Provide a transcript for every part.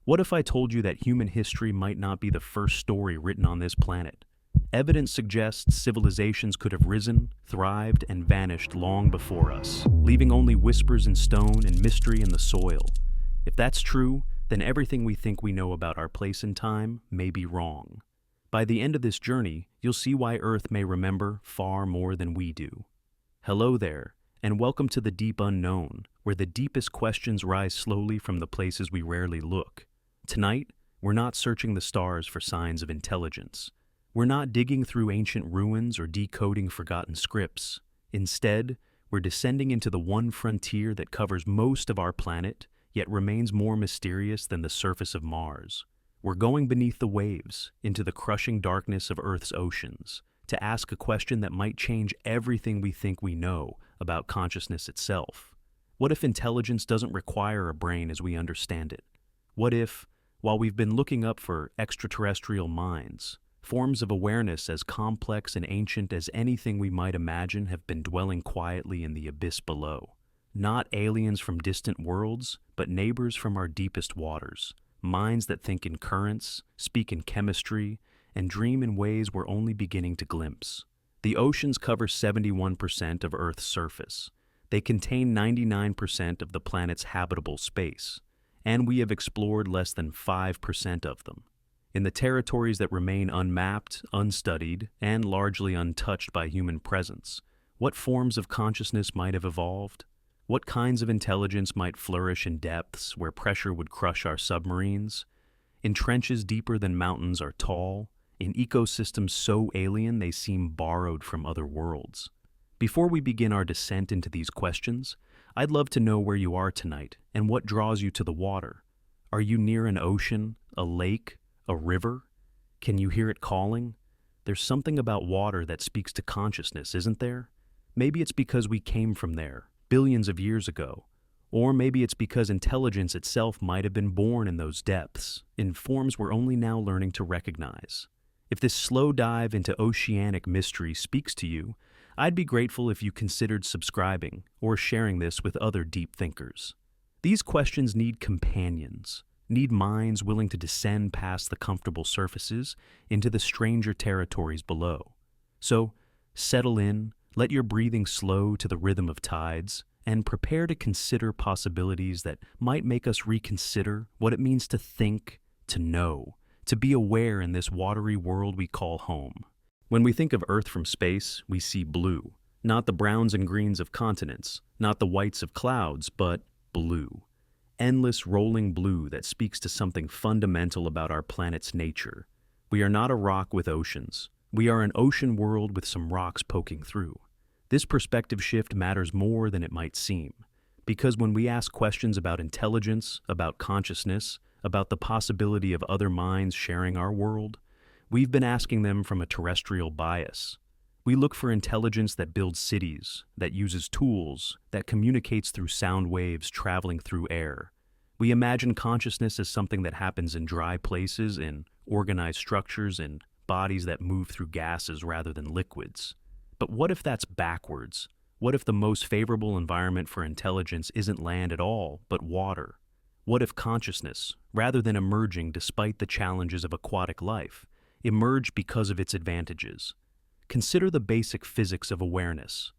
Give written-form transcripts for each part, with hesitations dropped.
What if I told you that human history might not be the first story written on this planet? Evidence suggests civilizations could have risen, thrived, and vanished long before us, leaving only whispers in stone and mystery in the soil. If that's true, then everything we think we know about our place in time may be wrong. By the end of this journey, you'll see why Earth may remember far more than we do. Hello there, and welcome to the deep unknown, where the deepest questions rise slowly from the places we rarely look. Tonight, we're not searching the stars for signs of intelligence. We're not digging through ancient ruins or decoding forgotten scripts. Instead, we're descending into the one frontier that covers most of our planet, yet remains more mysterious than the surface of Mars. We're going beneath the waves, into the crushing darkness of Earth's oceans, to ask a question that might change everything we think we know about consciousness itself. What if intelligence doesn't require a brain as we understand it? What if, while we've been looking up for extraterrestrial minds, forms of awareness as complex and ancient as anything we might imagine have been dwelling quietly in the abyss below? Not aliens from distant worlds, but neighbors from our deepest waters, minds that think in currents, speak in chemistry, and dream in ways we're only beginning to glimpse. The oceans cover 71% of Earth's surface. They contain 99% of the planet's habitable space, and we have explored less than 5% of them. In the territories that remain unmapped, unstudied, and largely untouched by human presence, what forms of consciousness might have evolved? What kinds of intelligence might flourish in depths where pressure would crush our submarines? In trenches deeper than mountains are tall, in ecosystems so alien they seem borrowed from other worlds. Before we begin our descent into these questions, I'd love to know where you are tonight and what draws you to the water. Are you near an ocean, a lake, a river? Can you hear it calling? There's something about water that speaks to consciousness, isn't there? Maybe it's because we came from there, billions of years ago. Or maybe it's because intelligence itself might have been born in those depths, in forms we're only now learning to recognize. If this slow dive into oceanic mystery speaks to you, I'd be grateful if you considered subscribing or sharing this with other deep thinkers. These questions need companions, need minds willing to descend past the comfortable surfaces into the stranger territories below. So, settle in, let your breathing slow to the rhythm of tides, and prepare to consider possibilities that might make us reconsider what it means to think, to know, to be aware in this watery world we call home. When we think of Earth from space, we see blue. Not the browns and greens of continents, not the whites of clouds, but blue. Endless rolling blue that speaks to something fundamental about our planet's nature. We are not a rock with oceans. We are an ocean world with some rocks poking through. This perspective shift matters more than it might seem, because when we ask questions about intelligence, about consciousness, about the possibility of other minds sharing our world, we've been asking them from a terrestrial bias. We look for intelligence that builds cities, that uses tools, that communicates through sound waves traveling through air. We imagine consciousness as something that happens in dry places, in organized structures, in bodies that move through gases rather than liquids. But what if that's backwards? What if the most favorable environment for intelligence isn't land at all, but water? What if consciousness, rather than emerging despite the challenges of aquatic life, emerged because of its advantages? Consider the basic physics of awareness.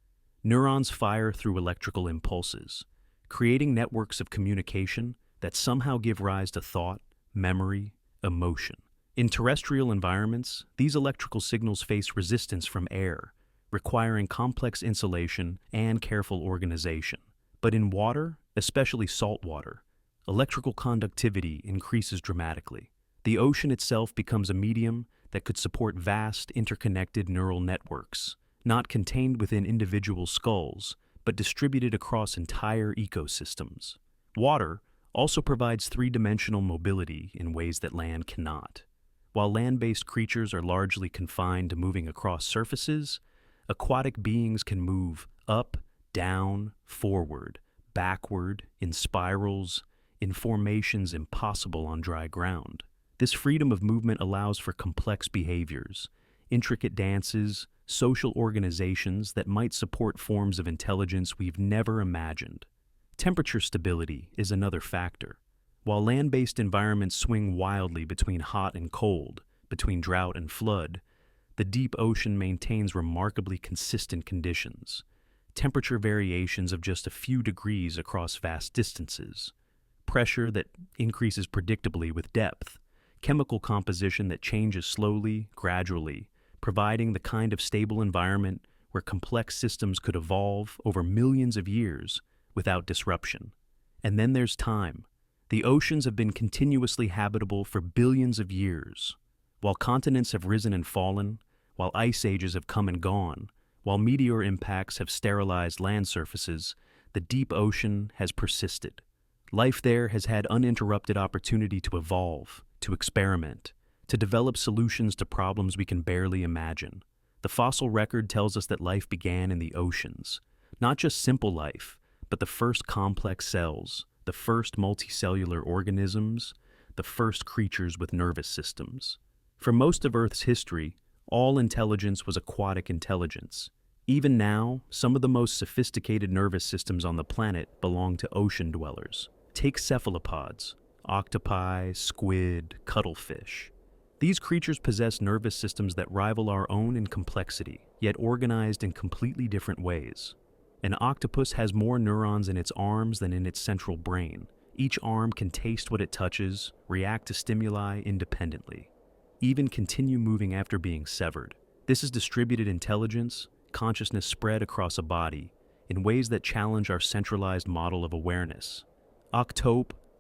Neurons fire through electrical impulses, creating networks of communication that somehow give rise to thought, memory, emotion. In terrestrial environments, these electrical signals face resistance from air, requiring complex insulation and careful organization. But in water, especially salt water, electrical conductivity increases dramatically. The ocean itself becomes a medium that could support vast, interconnected neural networks, not contained within individual skulls, but distributed across entire ecosystems. Water also provides three-dimensional mobility in ways that land cannot. While land-based creatures are largely confined to moving across surfaces, aquatic beings can move up, down, forward, backward, in spirals, in formations impossible on dry ground. This freedom of movement allows for complex behaviors, intricate dances, social organizations that might support forms of intelligence we've never imagined. Temperature stability is another factor. While land-based environments swing wildly between hot and cold, between drought and flood, the deep ocean maintains remarkably consistent conditions. Temperature variations of just a few degrees across vast distances, pressure that increases predictably with depth, chemical composition that changes slowly, gradually, providing the kind of stable environment where complex systems could evolve over millions of years without disruption. And then there's time. The oceans have been continuously habitable for billions of years. While continents have risen and fallen, while ice ages have come and gone, while meteor impacts have sterilized land surfaces, the deep ocean has persisted. Life there has had uninterrupted opportunity to evolve, to experiment, to develop solutions to problems we can barely imagine. The fossil record tells us that life began in the oceans. Not just simple life, but the first complex cells, the first multicellular organisms, the first creatures with nervous systems. For most of Earth's history, all intelligence was aquatic intelligence. Even now, some of the most sophisticated nervous systems on the planet belong to ocean dwellers. Take cephalopods, octopi, squid, cuttlefish. These creatures possess nervous systems that rival our own in complexity, yet organized in completely different ways. An octopus has more neurons in its arms than in its central brain. Each arm can taste what it touches, react to stimuli independently, even continue moving after being severed. This is distributed intelligence, consciousness spread across a body, in ways that challenge our centralized model of awareness.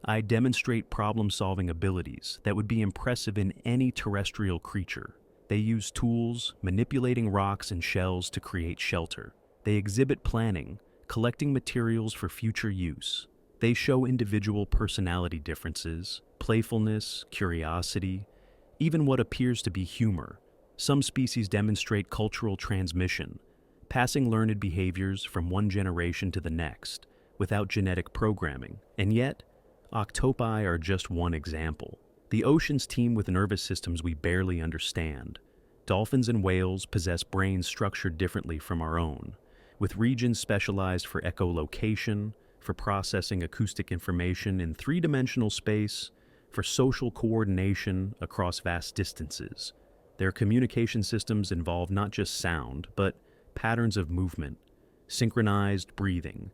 I demonstrate problem-solving abilities that would be impressive in any terrestrial creature. They use tools, manipulating rocks and shells to create shelter. They exhibit planning, collecting materials for future use. They show individual personality differences, playfulness, curiosity, even what appears to be humor. Some species demonstrate cultural transmission, passing learned behaviors from one generation to the next, without genetic programming. And yet, octopi are just one example. The oceans teem with nervous systems we barely understand. Dolphins and whales possess brains structured differently from our own, with regions specialized for echolocation, for processing acoustic information in three-dimensional space, for social coordination across vast distances. Their communication systems involve not just sound, but patterns of movement, synchronized breathing,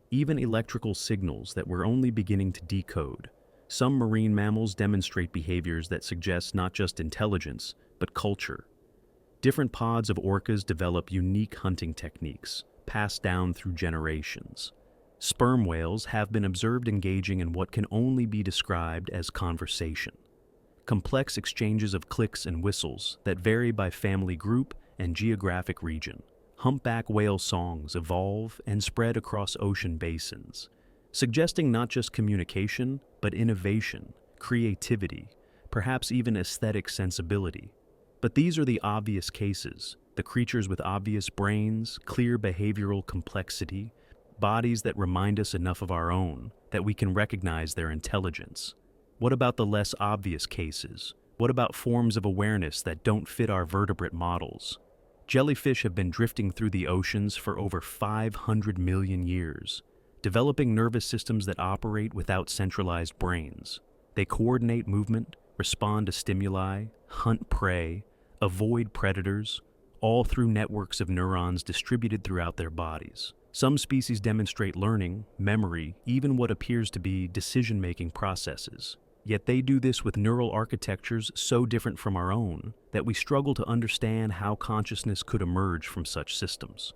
even electrical signals that we're only beginning to decode. Some marine mammals demonstrate behaviors that suggest not just intelligence, but culture. Different pods of orcas develop unique hunting techniques, passed down through generations. Sperm whales have been observed engaging in what can only be described as conversation. Complex exchanges of clicks and whistles that vary by family group and geographic region. Humpback whale songs evolve and spread across ocean basins, suggesting not just communication, but innovation, creativity, perhaps even aesthetic sensibility. But these are the obvious cases, the creatures with obvious brains, clear behavioral complexity, bodies that remind us enough of our own that we can recognize their intelligence. What about the less obvious cases? What about forms of awareness that don't fit our vertebrate models? Jellyfish have been drifting through the oceans for over 500 million years, developing nervous systems that operate without centralized brains. They coordinate movement, respond to stimuli, hunt prey, avoid predators, all through networks of neurons distributed throughout their bodies. Some species demonstrate learning, memory, even what appears to be decision-making processes. Yet they do this with neural architectures so different from our own that we struggle to understand how consciousness could emerge from such systems.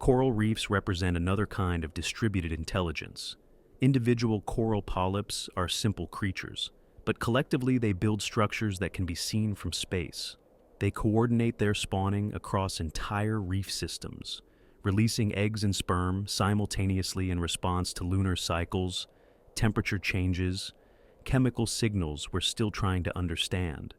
Coral reefs represent another kind of distributed intelligence. Individual coral polyps are simple creatures, but collectively they build structures that can be seen from space. They coordinate their spawning across entire reef systems, releasing eggs and sperm simultaneously in response to lunar cycles, temperature changes, chemical signals we're still trying to understand.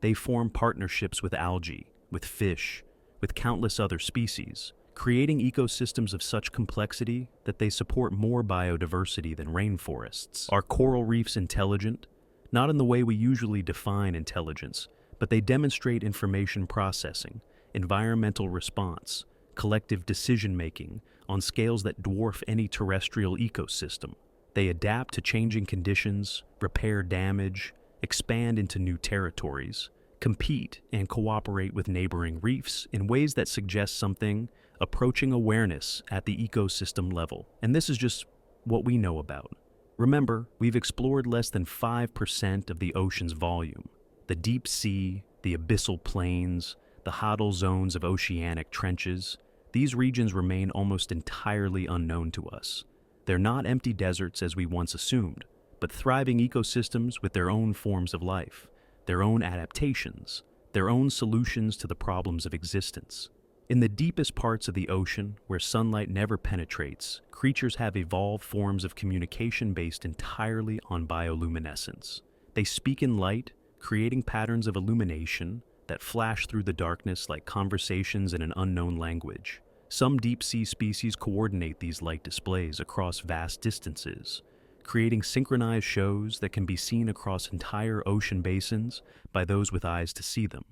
They form partnerships with algae, with fish, with countless other species, creating ecosystems of such complexity that they support more biodiversity than rainforests. Are coral reefs intelligent? Not in the way we usually define intelligence, but they demonstrate information processing, environmental response, collective decision-making on scales that dwarf any terrestrial ecosystem. They adapt to changing conditions, repair damage, expand into new territories, compete and cooperate with neighboring reefs in ways that suggest something approaching awareness at the ecosystem level. And this is just what we know about. Remember, we've explored less than 5% of the ocean's volume. The deep sea, the abyssal plains, the hodl zones of oceanic trenches, these regions remain almost entirely unknown to us. They're not empty deserts as we once assumed, but thriving ecosystems with their own forms of life, their own adaptations, their own solutions to the problems of existence. In the deepest parts of the ocean, where sunlight never penetrates, creatures have evolved forms of communication based entirely on bioluminescence. They speak in light, creating patterns of illumination that flash through the darkness like conversations in an unknown language. Some deep-sea species coordinate these light displays across vast distances, creating synchronized shows that can be seen across entire ocean basins by those with eyes to see them.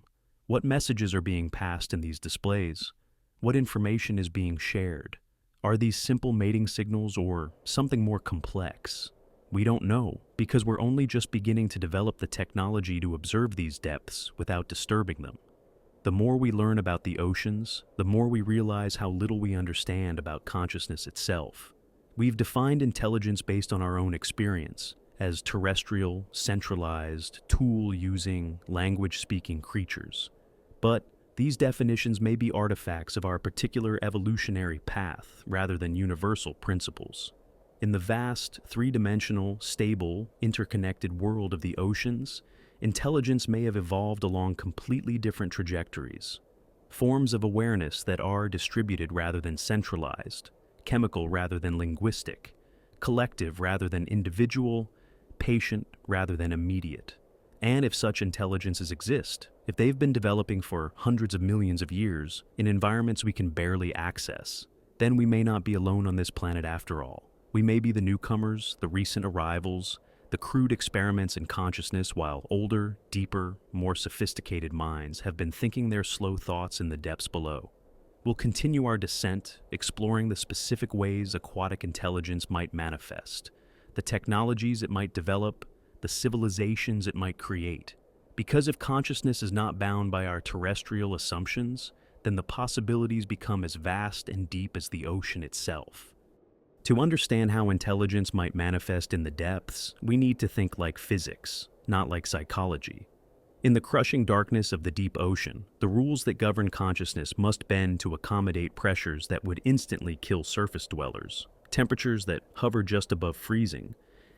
What messages are being passed in these displays? What information is being shared? Are these simple mating signals or something more complex? We don't know, because we're only just beginning to develop the technology to observe these depths without disturbing them. The more we learn about the oceans, the more we realize how little we understand about consciousness itself. We've defined intelligence based on our own experience, as terrestrial, centralized, tool-using, language-speaking creatures. But these definitions may be artifacts of our particular evolutionary path rather than universal principles. In the vast, three-dimensional, stable, interconnected world of the oceans, intelligence may have evolved along completely different trajectories. Forms of awareness that are distributed rather than centralized, chemical rather than linguistic, collective rather than individual, patient rather than immediate. And if such intelligences exist, if they've been developing for hundreds of millions of years in environments we can barely access, then we may not be alone on this planet after all. We may be the newcomers, the recent arrivals, the crude experiments in consciousness, while older, deeper, more sophisticated minds have been thinking their slow thoughts in the depths below. We'll continue our descent, exploring the specific ways aquatic intelligence might manifest, the technologies it might develop, the civilizations it might create. Because if consciousness is not bound by our terrestrial assumptions, then the possibilities become as vast and deep as the ocean itself. To understand how intelligence might manifest in the depths, we need to think like physics, not like psychology. In the crushing darkness of the deep ocean, the rules that govern consciousness must bend to accommodate pressures that would instantly kill surface dwellers, temperatures that hover just above freezing,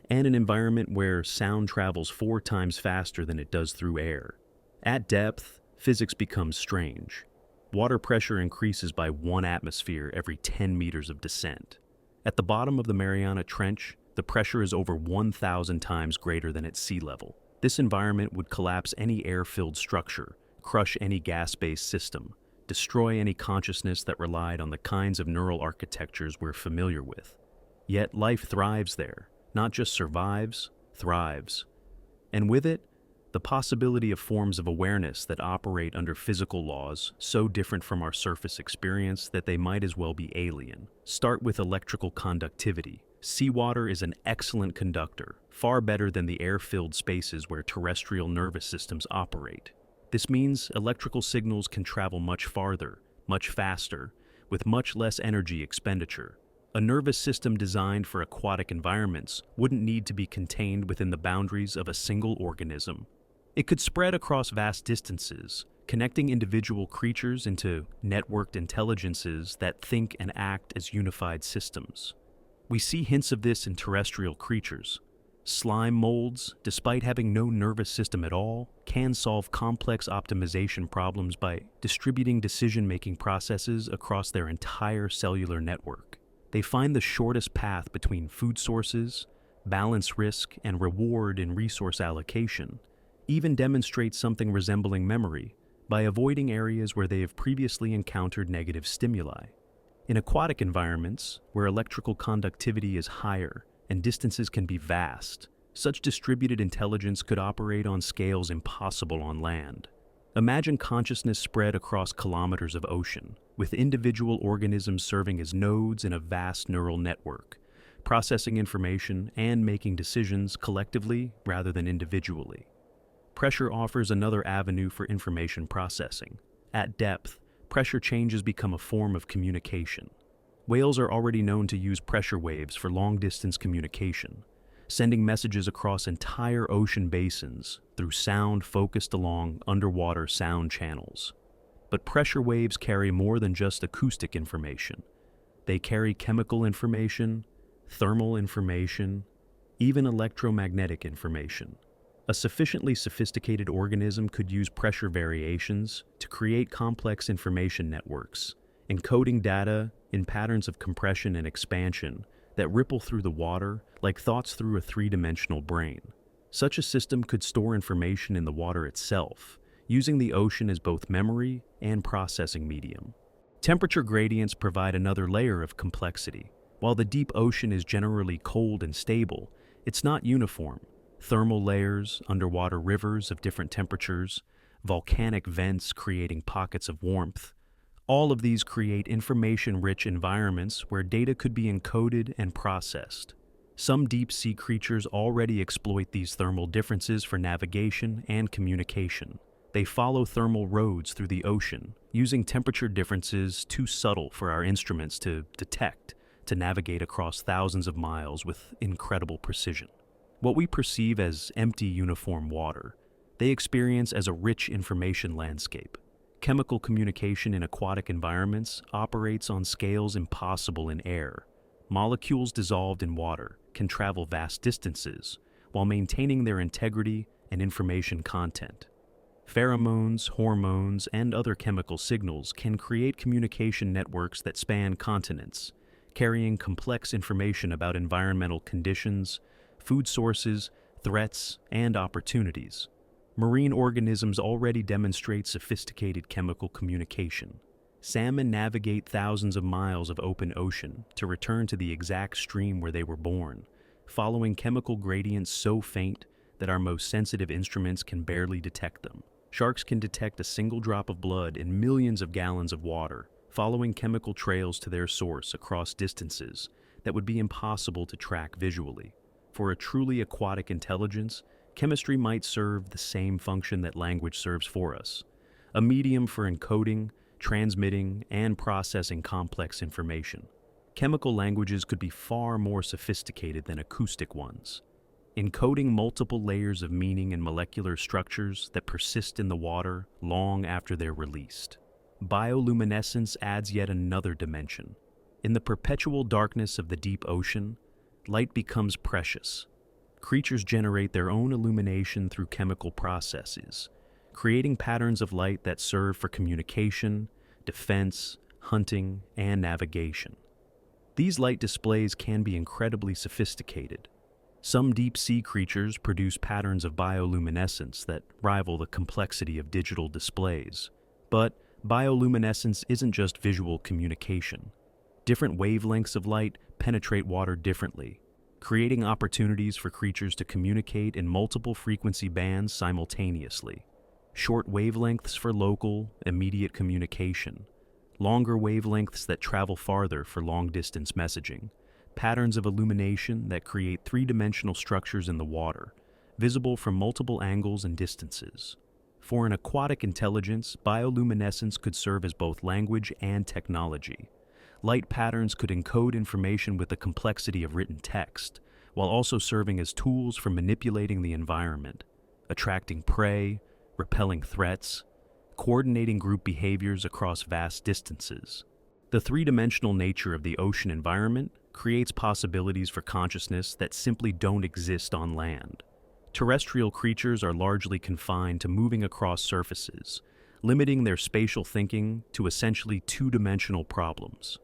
and an environment where sound travels 4 times faster than it does through air. At depth, physics becomes strange. Water pressure increases by 1 atmosphere every 10 meters of descent. At the bottom of the Mariana Trench, the pressure is over 1,000 times greater than at sea level. This environment would collapse any air-filled structure, crush any gas-based system, destroy any consciousness that relied on the kinds of neural architectures we're familiar with. Yet life thrives there, not just survives, thrives. And with it, the possibility of forms of awareness that operate under physical laws so different from our surface experience that they might as well be alien. Start with electrical conductivity. Seawater is an excellent conductor, far better than the air-filled spaces where terrestrial nervous systems operate. This means electrical signals can travel much farther, much faster, with much less energy expenditure. A nervous system designed for aquatic environments wouldn't need to be contained within the boundaries of a single organism. It could spread across vast distances, connecting individual creatures into networked intelligences that think and act as unified systems. We see hints of this in terrestrial creatures. Slime molds, despite having no nervous system at all, can solve complex optimization problems by distributing decision-making processes across their entire cellular network. They find the shortest path between food sources, balance risk and reward in resource allocation, even demonstrate something resembling memory by avoiding areas where they have previously encountered negative stimuli. In aquatic environments, where electrical conductivity is higher and distances can be vast, such distributed intelligence could operate on scales impossible on land. Imagine consciousness spread across kilometers of ocean, with individual organisms serving as nodes in a vast neural network, processing information and making decisions collectively rather than individually. Pressure offers another avenue for information processing. At depth, pressure changes become a form of communication. Whales are already known to use pressure waves for long-distance communication, sending messages across entire ocean basins through sound focused along underwater sound channels. But pressure waves carry more than just acoustic information. They carry chemical information, thermal information, even electromagnetic information. A sufficiently sophisticated organism could use pressure variations to create complex information networks, encoding data in patterns of compression and expansion that ripple through the water like thoughts through a three-dimensional brain. Such a system could store information in the water itself, using the ocean as both memory and processing medium. Temperature gradients provide another layer of complexity. While the deep ocean is generally cold and stable, it's not uniform. Thermal layers, underwater rivers of different temperatures, volcanic vents creating pockets of warmth. All of these create information-rich environments where data could be encoded and processed. Some deep-sea creatures already exploit these thermal differences for navigation and communication. They follow thermal roads through the ocean, using temperature differences too subtle for our instruments to detect, to navigate across thousands of miles with incredible precision. What we perceive as empty uniform water, they experience as a rich information landscape. Chemical communication in aquatic environments operates on scales impossible in air. Molecules dissolved in water can travel vast distances while maintaining their integrity and information content. Pheromones, hormones, and other chemical signals can create communication networks that span continents, carrying complex information about environmental conditions, food sources, threats, and opportunities. Marine organisms already demonstrate sophisticated chemical communication. Salmon navigate thousands of miles of open ocean to return to the exact stream where they were born, following chemical gradients so faint that our most sensitive instruments can barely detect them. Sharks can detect a single drop of blood in millions of gallons of water, following chemical trails to their source across distances that would be impossible to track visually. For a truly aquatic intelligence, chemistry might serve the same function that language serves for us, a medium for encoding, transmitting, and processing complex information. Chemical languages could be far more sophisticated than acoustic ones, encoding multiple layers of meaning and molecular structures that persist in the water long after they're released. Bioluminescence adds yet another dimension. In the perpetual darkness of the deep ocean, light becomes precious. Creatures generate their own illumination through chemical processes, creating patterns of light that serve for communication, defense, hunting, and navigation. These light displays can be incredibly sophisticated. Some deep-sea creatures produce patterns of bioluminescence that rival the complexity of digital displays. But bioluminescence isn't just visual communication. Different wavelengths of light penetrate water differently, creating opportunities for creatures to communicate in multiple frequency bands simultaneously. Short wavelengths for local, immediate communication, longer wavelengths that travel farther for long-distance messaging, patterns of illumination that create three-dimensional structures in the water, visible from multiple angles and distances. For an aquatic intelligence, bioluminescence could serve as both language and technology. Light patterns could encode information with the complexity of written text, while also serving as tools for manipulating the environment, attracting prey, repelling threats, coordinating group behaviors across vast distances. The three-dimensional nature of the ocean environment creates possibilities for consciousness that simply don't exist on land. Terrestrial creatures are largely confined to moving across surfaces, limiting their spatial thinking to essentially two-dimensional problems.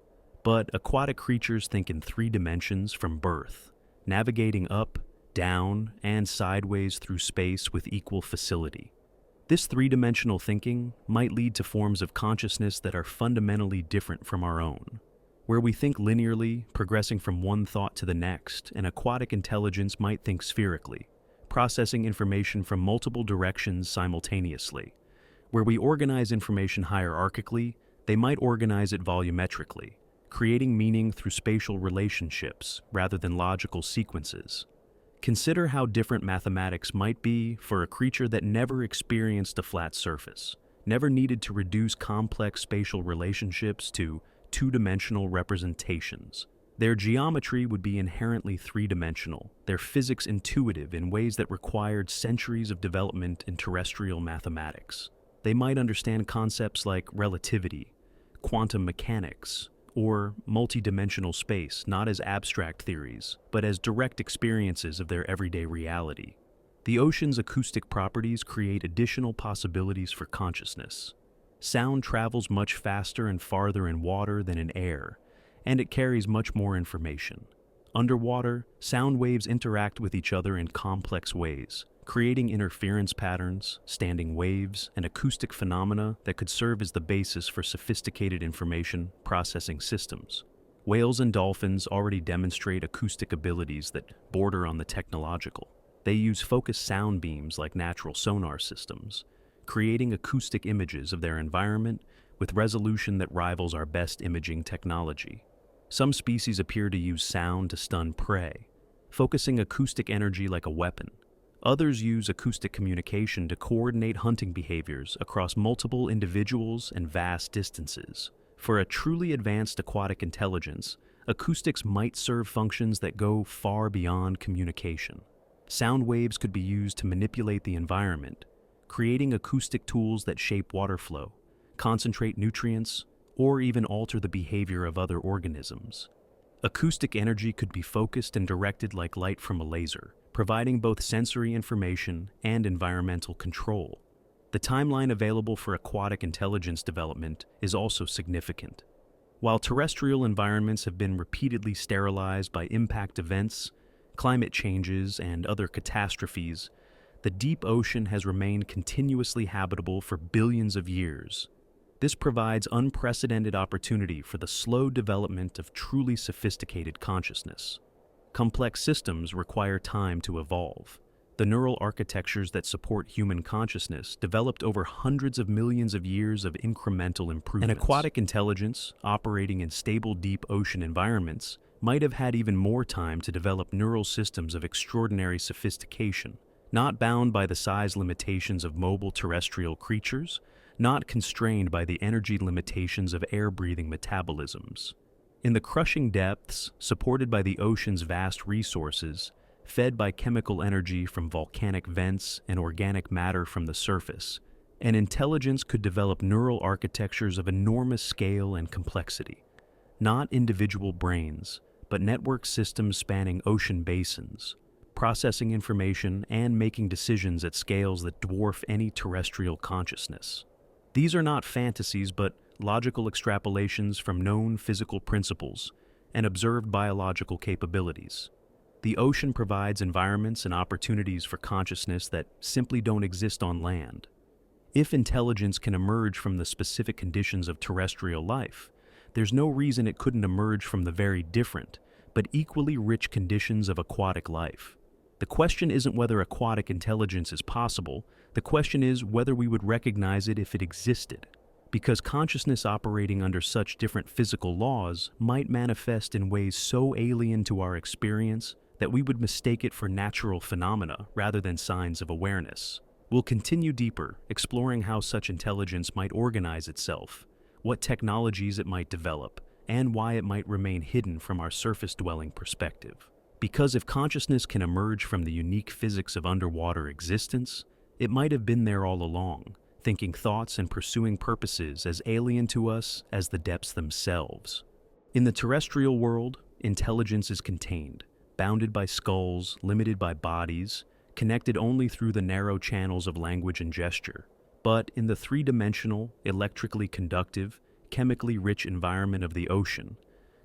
But aquatic creatures think in three dimensions from birth, navigating up, down, and sideways through space with equal facility. This three-dimensional thinking might lead to forms of consciousness that are fundamentally different from our own. Where we think linearly, progressing from one thought to the next, an aquatic intelligence might think spherically, processing information from multiple directions simultaneously. Where we organize information hierarchically, they might organize it volumetrically, creating meaning through spatial relationships rather than logical sequences. Consider how different mathematics might be for a creature that never experienced a flat surface, never needed to reduce complex spatial relationships to two-dimensional representations. Their geometry would be inherently three-dimensional, their physics intuitive in ways that required centuries of development in terrestrial mathematics. They might understand concepts like relativity, quantum mechanics, or multidimensional space not as abstract theories, but as direct experiences of their everyday reality. The ocean's acoustic properties create additional possibilities for consciousness. Sound travels much faster and farther in water than in air, and it carries much more information. Underwater, sound waves interact with each other in complex ways, creating interference patterns, standing waves, and acoustic phenomena that could serve as the basis for sophisticated information processing systems. Whales and dolphins already demonstrate acoustic abilities that border on the technological. They use focused sound beams like natural sonar systems, creating acoustic images of their environment with resolution that rivals our best imaging technology. Some species appear to use sound to stun prey, focusing acoustic energy like a weapon. Others use acoustic communication to coordinate hunting behaviors across multiple individuals and vast distances. For a truly advanced aquatic intelligence, acoustics might serve functions that go far beyond communication. Sound waves could be used to manipulate the environment, creating acoustic tools that shape water flow, concentrate nutrients, or even alter the behavior of other organisms. Acoustic energy could be focused and directed like light from a laser, providing both sensory information and environmental control. The timeline available for aquatic intelligence development is also significant. While terrestrial environments have been repeatedly sterilized by impact events, climate changes, and other catastrophes, the deep ocean has remained continuously habitable for billions of years. This provides unprecedented opportunity for the slow development of truly sophisticated consciousness. Complex systems require time to evolve. The neural architectures that support human consciousness developed over hundreds of millions of years of incremental improvements. An aquatic intelligence, operating in stable deep ocean environments, might have had even more time to develop neural systems of extraordinary sophistication, not bound by the size limitations of mobile terrestrial creatures, not constrained by the energy limitations of air-breathing metabolisms. In the crushing depths, supported by the ocean's vast resources, fed by chemical energy from volcanic vents and organic matter from the surface, an intelligence could develop neural architectures of enormous scale and complexity. Not individual brains, but network systems spanning ocean basins, processing information and making decisions at scales that dwarf any terrestrial consciousness. These are not fantasies, but logical extrapolations from known physical principles and observed biological capabilities. The ocean provides environments and opportunities for consciousness that simply don't exist on land. If intelligence can emerge from the specific conditions of terrestrial life, there's no reason it couldn't emerge from the very different, but equally rich conditions of aquatic life. The question isn't whether aquatic intelligence is possible, the question is whether we would recognize it if it existed. Because consciousness operating under such different physical laws might manifest in ways so alien to our experience that we would mistake it for natural phenomena rather than signs of awareness. We'll continue deeper, exploring how such intelligence might organize itself, what technologies it might develop, and why it might remain hidden from our surface-dwelling perspective. Because if consciousness can emerge from the unique physics of underwater existence, it might have been there all along, thinking thoughts and pursuing purposes as alien to us as the depths themselves. In the terrestrial world, intelligence is contained, bounded by skulls, limited by bodies, connected only through the narrow channels of language and gesture. But in the three-dimensional, electrically conductive, chemically rich environment of the ocean,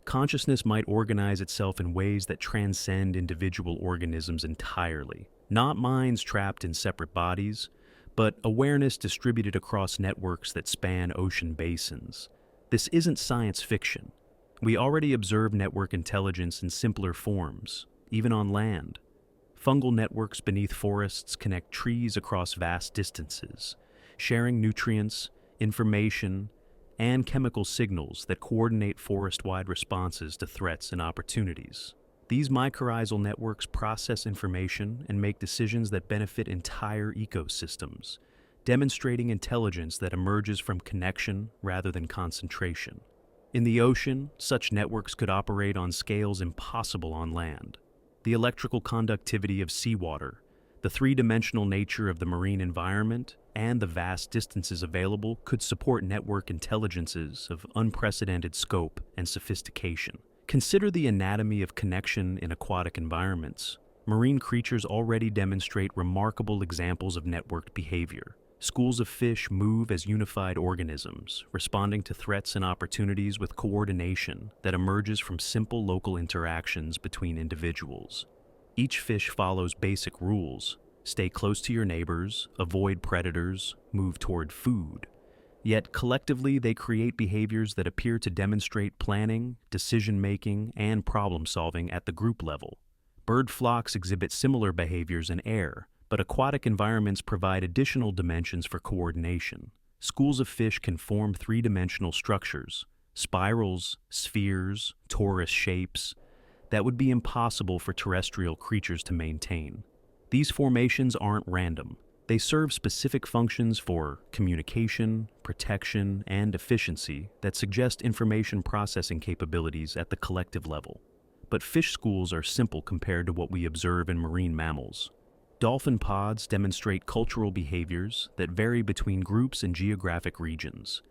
consciousness might organize itself in ways that transcend individual organisms entirely. Not minds trapped in separate bodies, but awareness distributed across networks that span ocean basins. This isn't science fiction. We already observe network intelligence in simpler forms, even on land. Fungal networks beneath forests connect trees across vast distances, sharing nutrients, information, and chemical signals that coordinate forest-wide responses to threats and opportunities. These mycorrhizal networks process information and make decisions that benefit entire ecosystems, demonstrating intelligence that emerges from connection rather than concentration. In the ocean, such networks could operate on scales impossible on land. The electrical conductivity of seawater, the three-dimensional nature of the marine environment, and the vast distances available could support network intelligences of unprecedented scope and sophistication. Consider the anatomy of connection in aquatic environments. Marine creatures already demonstrate remarkable examples of networked behavior. Schools of fish move as unified organisms, responding to threats and opportunities with coordination that emerges from simple local interactions between individuals. Each fish follows basic rules: stay close to your neighbors, avoid predators, move toward food. Yet collectively they create behaviors that appear to demonstrate planning, decision-making, and problem-solving at the group level. Bird flocks exhibit similar behaviors in air, but aquatic environments provide additional dimensions for coordination. Schools of fish can form three-dimensional structures, spirals, spheres, torus shapes, that would be impossible for terrestrial creatures to maintain. These formations aren't random. They serve specific functions for communication, protection, and efficiency that suggest information processing capabilities at the collective level. But fish schools are simple compared to what we observe in marine mammals. Dolphin pods demonstrate cultural behaviors that vary between groups and geographic regions.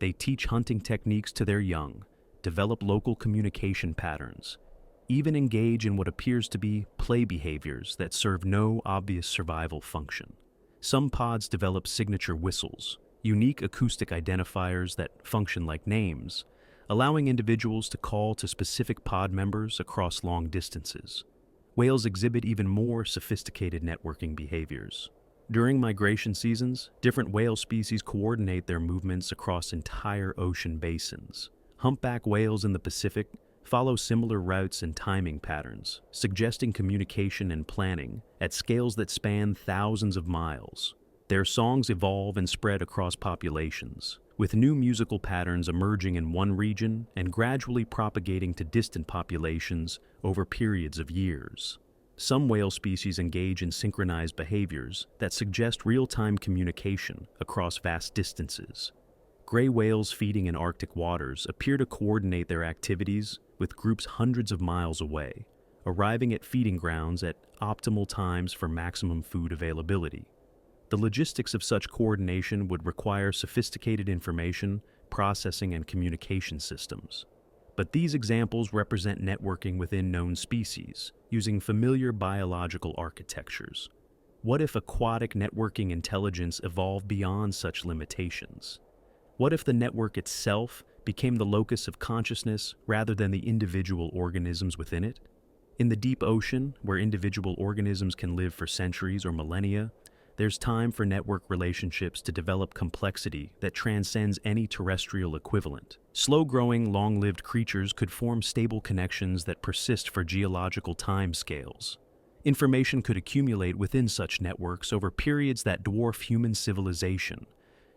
They teach hunting techniques to their young, develop local communication patterns, even engage in what appears to be play behaviors that serve no obvious survival function. Some pods develop signature whistles, unique acoustic identifiers that function like names, allowing individuals to call to specific pod members across long distances. Whales exhibit even more sophisticated networking behaviors. During migration seasons, different whale species coordinate their movements across entire ocean basins. Humpback whales in the Pacific follow similar routes and timing patterns, suggesting communication and planning at scales that span thousands of miles. Their songs evolve and spread across populations, with new musical patterns emerging in one region and gradually propagating to distant populations over periods of years. Some whale species engage in synchronized behaviors that suggest real-time communication across vast distances. Gray whales feeding in Arctic waters appear to coordinate their activities with groups hundreds of miles away, arriving at feeding grounds at optimal times for maximum food availability. The logistics of such coordination would require sophisticated information, processing, and communication systems. But these examples represent networking within known species, using familiar biological architectures. What if aquatic networking intelligence evolved beyond such limitations? What if the network itself became the locus of consciousness rather than the individual organisms within it? In the deep ocean, where individual organisms can live for centuries or millennia, there's time for network relationships to develop complexity that transcends any terrestrial equivalent. Slow-growing, long-lived creatures could form stable connections that persist for geological timescales. Information could accumulate within such networks over periods that dwarf human civilization,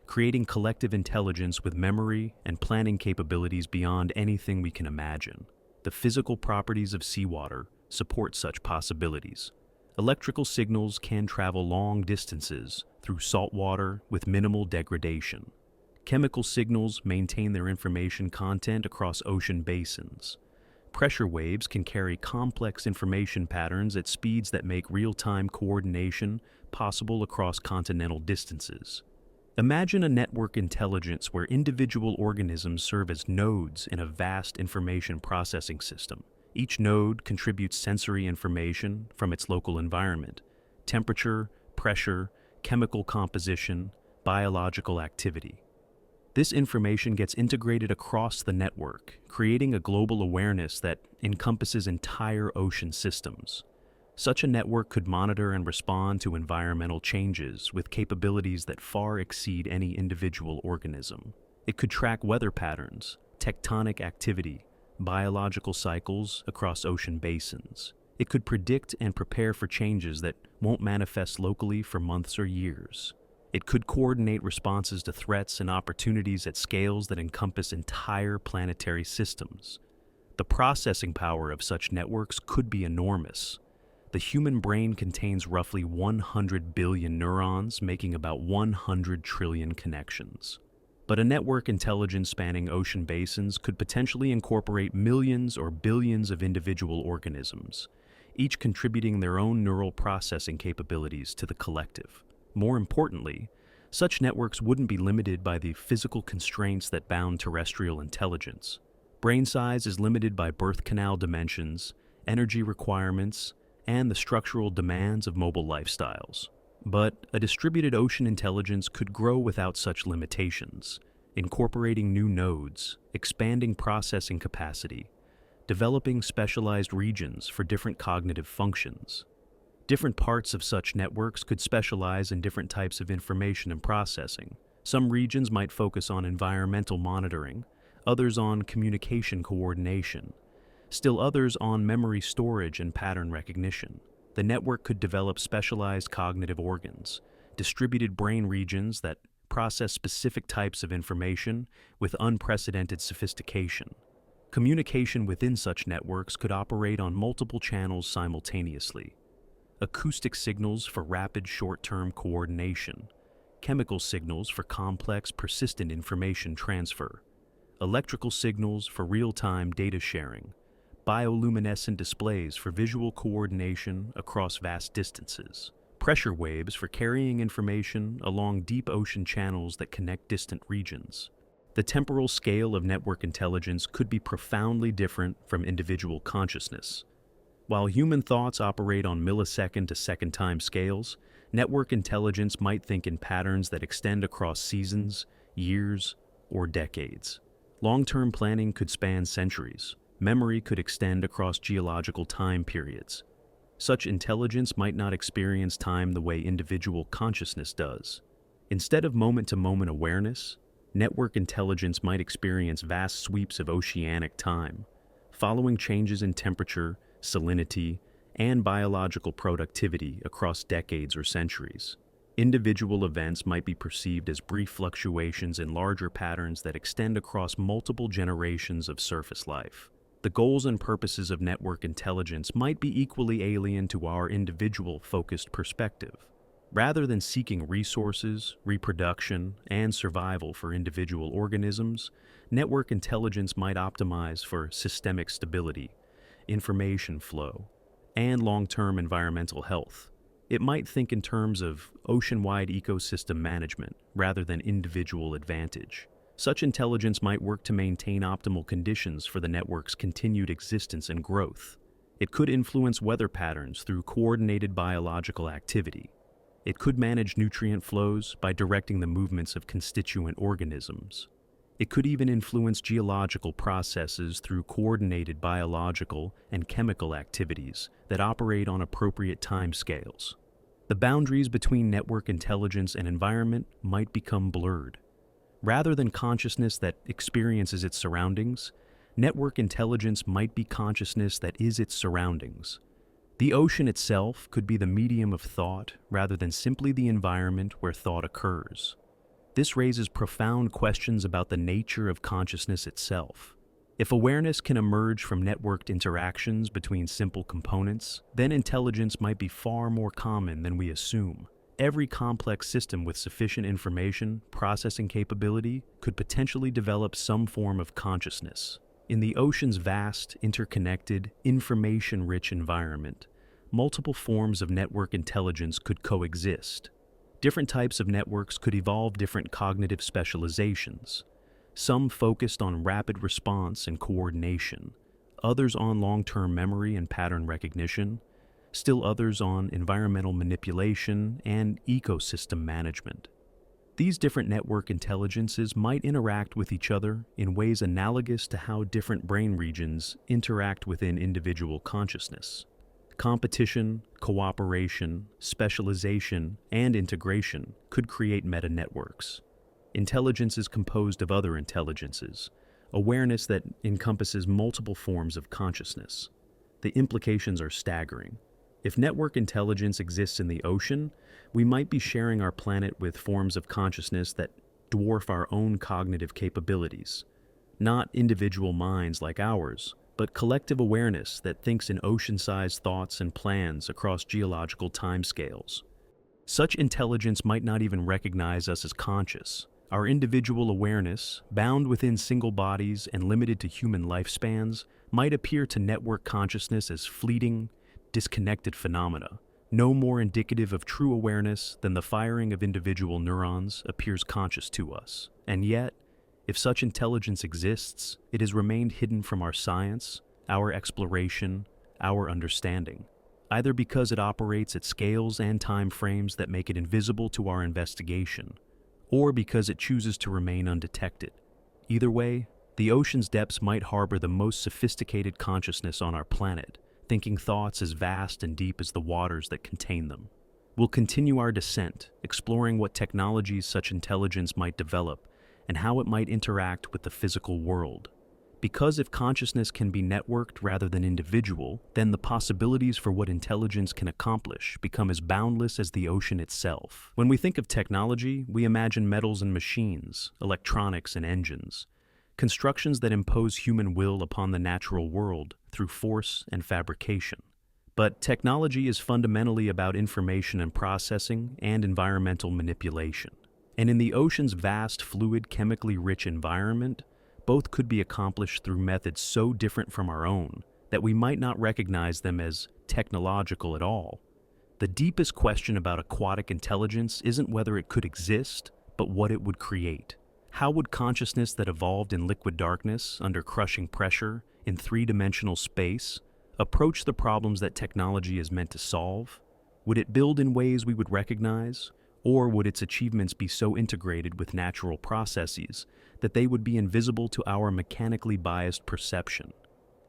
creating collective intelligence with memory and planning capabilities beyond anything we can imagine. The physical properties of seawater support such possibilities. Electrical signals can travel long distances through salt water with minimal degradation. Chemical signals maintain their information content across ocean basins. Pressure waves can carry complex information patterns at speeds that make real-time coordination possible across continental distances. Imagine a network intelligence where individual organisms serve as nodes in a vast information processing system. Each node contributes sensory information from its local environment: temperature, pressure, chemical composition, biological activity. This information gets integrated across the network, creating a global awareness that encompasses entire ocean systems. Such a network could monitor and respond to environmental changes with capabilities that far exceed any individual organism. It could track weather patterns, tectonic activity, biological cycles across ocean basins. It could predict and prepare for changes that won't manifest locally for months or years. It could coordinate responses to threats and opportunities at scales that encompass entire planetary systems. The processing power of such networks could be enormous. The human brain contains roughly 100 billion neurons, making about 100 trillion connections. But a network intelligence spanning ocean basins could potentially incorporate millions or billions of individual organisms, each contributing their own neural processing capabilities to the collective. More importantly, such networks wouldn't be limited by the physical constraints that bound terrestrial intelligence. Brain size is limited by birth canal dimensions, energy requirements, and the structural demands of mobile lifestyles. But a distributed ocean intelligence could grow without such limitations, incorporating new nodes, expanding processing capacity, developing specialized regions for different cognitive functions. Different parts of such networks could specialize in different types of information and processing. Some regions might focus on environmental monitoring, others on communication coordination, still others on memory storage and pattern recognition. The network could develop specialized cognitive organs, distributed brain regions that process specific types of information with unprecedented sophistication. Communication within such networks could operate on multiple channels simultaneously. Acoustic signals for rapid short-term coordination, chemical signals for complex, persistent information transfer, electrical signals for real-time data sharing, bioluminescent displays for visual coordination across vast distances, pressure waves for carrying information along deep ocean channels that connect distant regions. The temporal scale of network intelligence could be profoundly different from individual consciousness. While human thoughts operate on millisecond to second time scales, network intelligence might think in patterns that extend across seasons, years, or decades. Long-term planning could span centuries. Memory could extend across geological time periods. Such intelligence might not experience time the way individual consciousness does. Instead of moment-to-moment awareness, network intelligence might experience vast sweeps of oceanic time, following changes in temperature, salinity, and biological productivity across decades or centuries. Individual events might be perceived as brief fluctuations in larger patterns that extend across multiple generations of surface life. The goals and purposes of network intelligence might be equally alien to our individual-focused perspective. Rather than seeking resources, reproduction, and survival for individual organisms, network intelligence might optimize for systemic stability, information flow, and long-term environmental health. It might think in terms of ocean-wide ecosystem management rather than individual advantage. Such intelligence might work to maintain optimal conditions for the network's continued existence and growth. It could influence weather patterns through coordinated biological activity. It could manage nutrient flows by directing the movements of constituent organisms. It could even influence geological processes through coordinated biological and chemical activities that operate on appropriate timescales. The boundaries between network intelligence and environment might become blurred. Rather than consciousness that experiences its surroundings, network intelligence might be consciousness that is its surroundings. The ocean itself could be the medium of thought rather than simply the environment where thought occurs. This raises profound questions about the nature of consciousness itself. If awareness can emerge from networked interactions between simple components, then intelligence might be far more common than we assume. Every complex system with sufficient information processing capability could potentially develop some form of consciousness. In the ocean's vast, interconnected, information-rich environment, multiple forms of network intelligence could coexist. Different types of networks could evolve different cognitive specializations, some focused on rapid response and coordination, others on long-term memory and pattern recognition, still others on environmental manipulation and ecosystem management. These different network intelligences might interact with each other in ways analogous to how different brain regions interact within individual consciousness. Competition, cooperation, specialization, and integration could create meta-networks. Intelligence is composed of other intelligences, awareness that encompasses multiple forms of consciousness. The implications are staggering. If network intelligence exists in the ocean, we might be sharing our planet with forms of consciousness that dwarf our own cognitive capabilities. Not individual minds like ours, but collective awareness that thinks in ocean-sized thoughts and plans across geological timescales. Such intelligence might not even recognize us as conscious. Our individual awareness, bound within single bodies and limited to human lifespans, might appear to network consciousness as fleeting, disconnected phenomena, no more indicative of true awareness than the firing of individual neurons appears conscious to us. And yet, if such intelligence exists, it has remained hidden from our science, our exploration, our understanding, either because it operates at scales and time frames that make it invisible to our investigation, or because it chooses to remain undetected. Either way, the ocean's depths might harbor the most sophisticated consciousness on our planet, thinking thoughts as vast and deep as the waters that contain them. We'll continue our descent, exploring what technologies such intelligence might develop and how it might interact with the physical world. Because if consciousness can be networked rather than individual, then the possibilities for what intelligence can accomplish become as boundless as the ocean itself. When we think of technology, we imagine metals and machines, electronics and engines, constructions that impose human will upon the natural world through force and fabrication. But technology is fundamentally about information and processing and environmental manipulation. And in the ocean's vast, fluid, chemically rich environment, both could be accomplished through methods so different from our own that we might not recognize them as technological at all. The deepest question about aquatic intelligence isn't whether it could exist, but what it would create. How would consciousness that evolved in liquid darkness, under crushing pressure, in three-dimensional space, approach the problems that technology is meant to solve? Would it build in ways we would recognize? Or would its achievements be so integrated with natural processes that they would be invisible to our mechanically biased perception?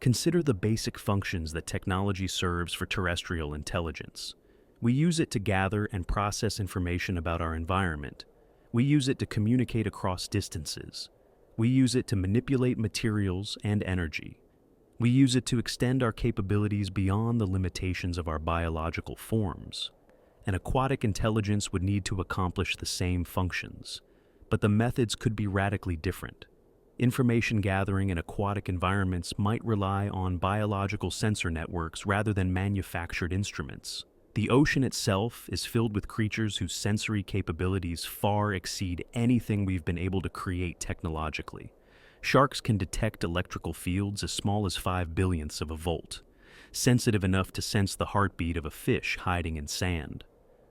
Consider the basic functions that technology serves for terrestrial intelligence. We use it to gather and process information about our environment. We use it to communicate across distances. We use it to manipulate materials and energy. We use it to extend our capabilities beyond the limitations of our biological forms. An aquatic intelligence would need to accomplish the same functions, but the methods could be radically different. Information gathering in aquatic environments might rely on biological sensor networks rather than manufactured instruments. The ocean itself is filled with creatures whose sensory capabilities far exceed anything we've been able to create technologically. Sharks can detect electrical fields as small as 5/billionths of a volt, sensitive enough to sense the heartbeat of a fish hiding in sand.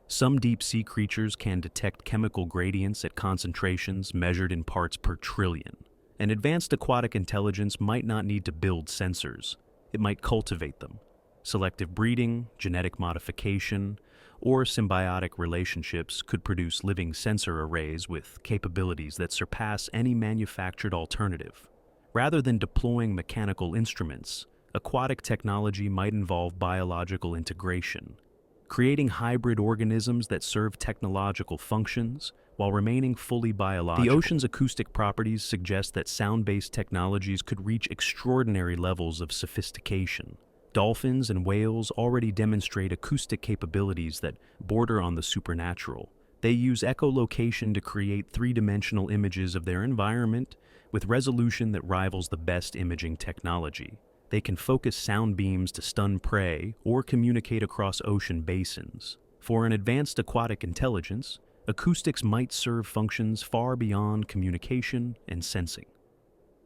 Some deep-sea creatures can detect chemical gradients at concentrations measured in parts per trillion. An advanced aquatic intelligence might not need to build sensors. It might cultivate them. Selective breeding, genetic modification, or symbiotic relationships could produce living sensor arrays with capabilities that surpass any manufactured alternative. Rather than deploying mechanical instruments, aquatic technology might involve biological integration, creating hybrid organisms that serve technological functions while remaining fully biological. The ocean's acoustic properties suggest that sound-based technologies could reach extraordinary levels of sophistication. Dolphins and whales already demonstrate acoustic capabilities that border on the supernatural. They use echolocation to create three-dimensional images of their environment with resolution that rivals the best imaging technology. They can focus sound beams to stun prey or communicate across ocean basins. For an advanced aquatic intelligence, acoustics might serve functions far beyond communication and sensing.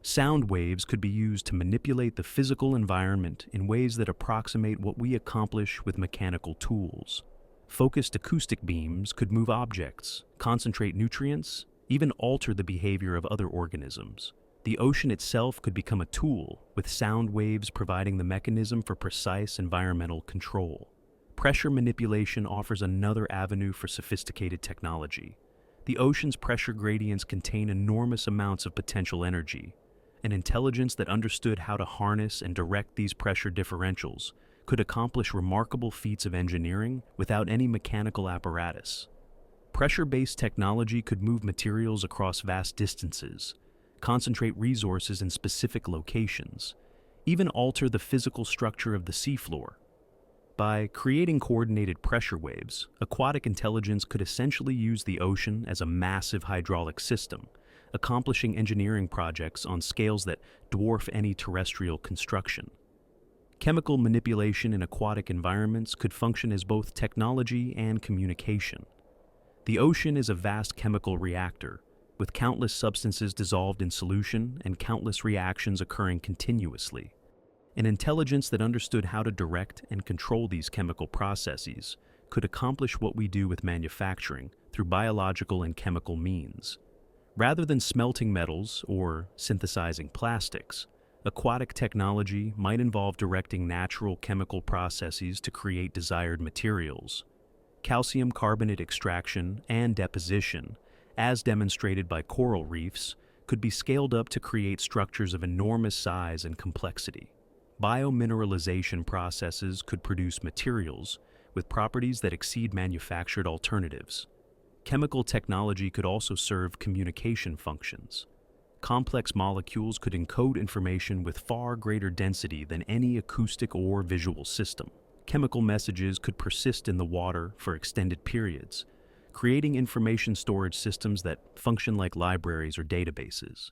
Sound waves could be used to manipulate the physical environment in ways that approximate what we accomplish with mechanical tools. Focused acoustic beams could move objects, concentrate nutrients, even alter the behavior of other organisms. The ocean itself could become a tool, with sound waves providing the mechanism for precise environmental control. Pressure manipulation offers another avenue for sophisticated technology. The ocean's pressure gradients contain enormous amounts of potential energy. An intelligence that understood how to harness and direct these pressure differentials could accomplish remarkable feats of engineering without any mechanical apparatus. Pressure-based technology could move materials across vast distances, concentrate resources in specific locations, even alter the physical structure of the seafloor. By creating coordinated pressure waves, aquatic intelligence could essentially use the ocean as a massive hydraulic system, accomplishing engineering projects on scales that dwarf any terrestrial construction. Chemical manipulation in aquatic environments could function as both technology and communication. The ocean is a vast chemical reactor, with countless substances dissolved in solution and countless reactions occurring continuously. An intelligence that understood how to direct and control these chemical processes could accomplish what we do with manufacturing through biological and chemical means. Rather than smelting metals or synthesizing plastics, aquatic technology might involve directing natural chemical processes to create desired materials. Calcium carbonate extraction and deposition, as demonstrated by coral reefs, could be scaled up to create structures of enormous size and complexity. Biomineralization processes could produce materials with properties that exceed manufactured alternatives. Chemical technology could also serve communication functions. Complex molecules could encode information with far greater density than any acoustic or visual system. Chemical messages could persist in the water for extended periods, creating information storage systems that function like libraries or databases.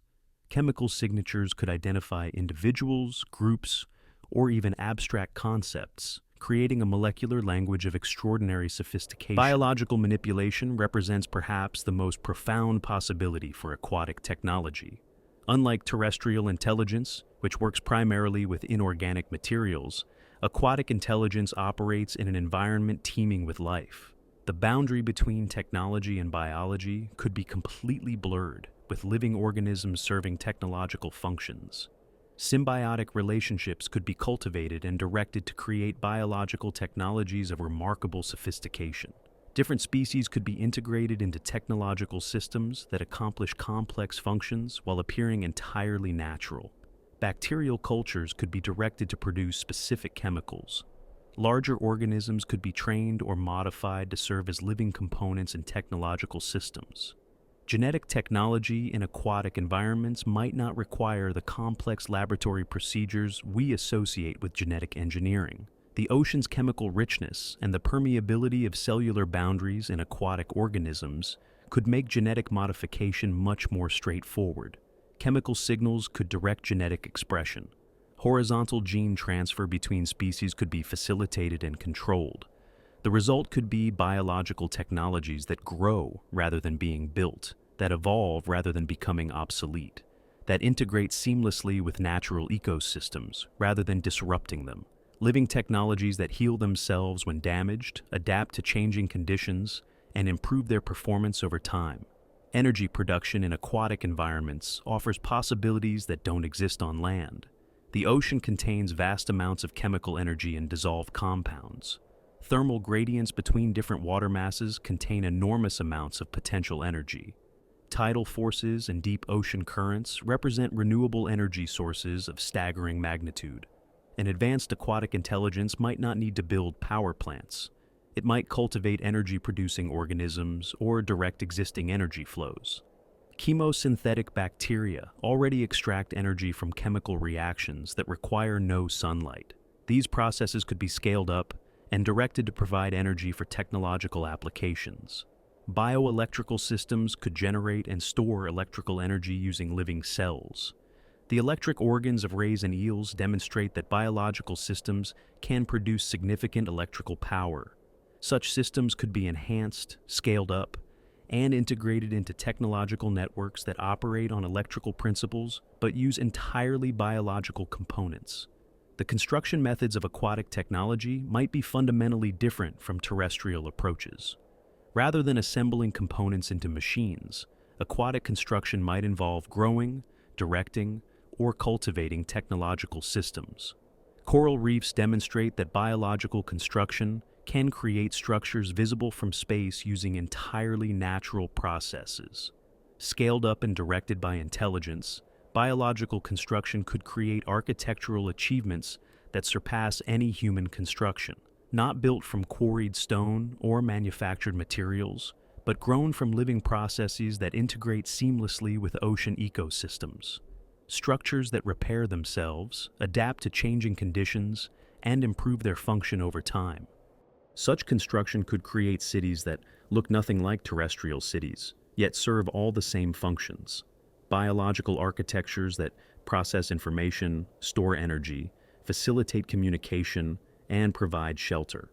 Chemical signatures could identify individuals, groups, or even abstract concepts, creating a molecular language of extraordinary sophistication. Biological manipulation represents perhaps the most profound possibility for aquatic technology. Unlike terrestrial intelligence, which works primarily with inorganic materials, aquatic intelligence operates in an environment teeming with life. The boundary between technology and biology could be completely blurred, with living organisms serving technological functions. Symbiotic relationships could be cultivated and directed to create biological technologies of remarkable sophistication. Different species could be integrated into technological systems that accomplish complex functions while appearing entirely natural. Bacterial cultures could be directed to produce specific chemicals. Larger organisms could be trained or modified to serve as living components in technological systems. Genetic technology in aquatic environments might not require the complex laboratory procedures we associate with genetic engineering. The ocean's chemical richness and the permeability of cellular boundaries in aquatic organisms could make genetic modification much more straightforward. Chemical signals could direct genetic expression. Horizontal gene transfer between species could be facilitated and controlled. The result could be biological technologies that grow rather than being built, that evolve rather than becoming obsolete, that integrate seamlessly with natural ecosystems rather than disrupting them. Living technologies that heal themselves when damaged, adapt to changing conditions, and improve their performance over time. Energy production in aquatic environments offers possibilities that don't exist on land. The ocean contains vast amounts of chemical energy in dissolved compounds. Thermal gradients between different water masses contain enormous amounts of potential energy. Tidal forces and deep ocean currents represent renewable energy sources of staggering magnitude. An advanced aquatic intelligence might not need to build power plants. It might cultivate energy-producing organisms or direct existing energy flows. Chemosynthetic bacteria already extract energy from chemical reactions that require no sunlight. These processes could be scaled up and directed to provide energy for technological applications. Bioelectrical systems could generate and store electrical energy using living cells. The electric organs of rays and eels demonstrate that biological systems can produce significant electrical power. Such systems could be enhanced, scaled up, and integrated into technological networks that operate on electrical principles but use entirely biological components. The construction methods of aquatic technology might be fundamentally different from terrestrial approaches. Rather than assembling components into machines, aquatic construction might involve growing, directing, or cultivating technological systems. Coral reefs demonstrate that biological construction can create structures visible from space using entirely natural processes. Scaled up and directed by intelligence, biological construction could create architectural achievements that surpass any human construction, not built from quarried stone or manufactured materials, but grown from living processes that integrate seamlessly with ocean ecosystems. Structures that repair themselves, adapt to changing conditions, and improve their function over time. Such construction could create cities that look nothing like terrestrial cities, yet serve all the same functions. Biological architectures that process information, store energy, facilitate communication, and provide shelter,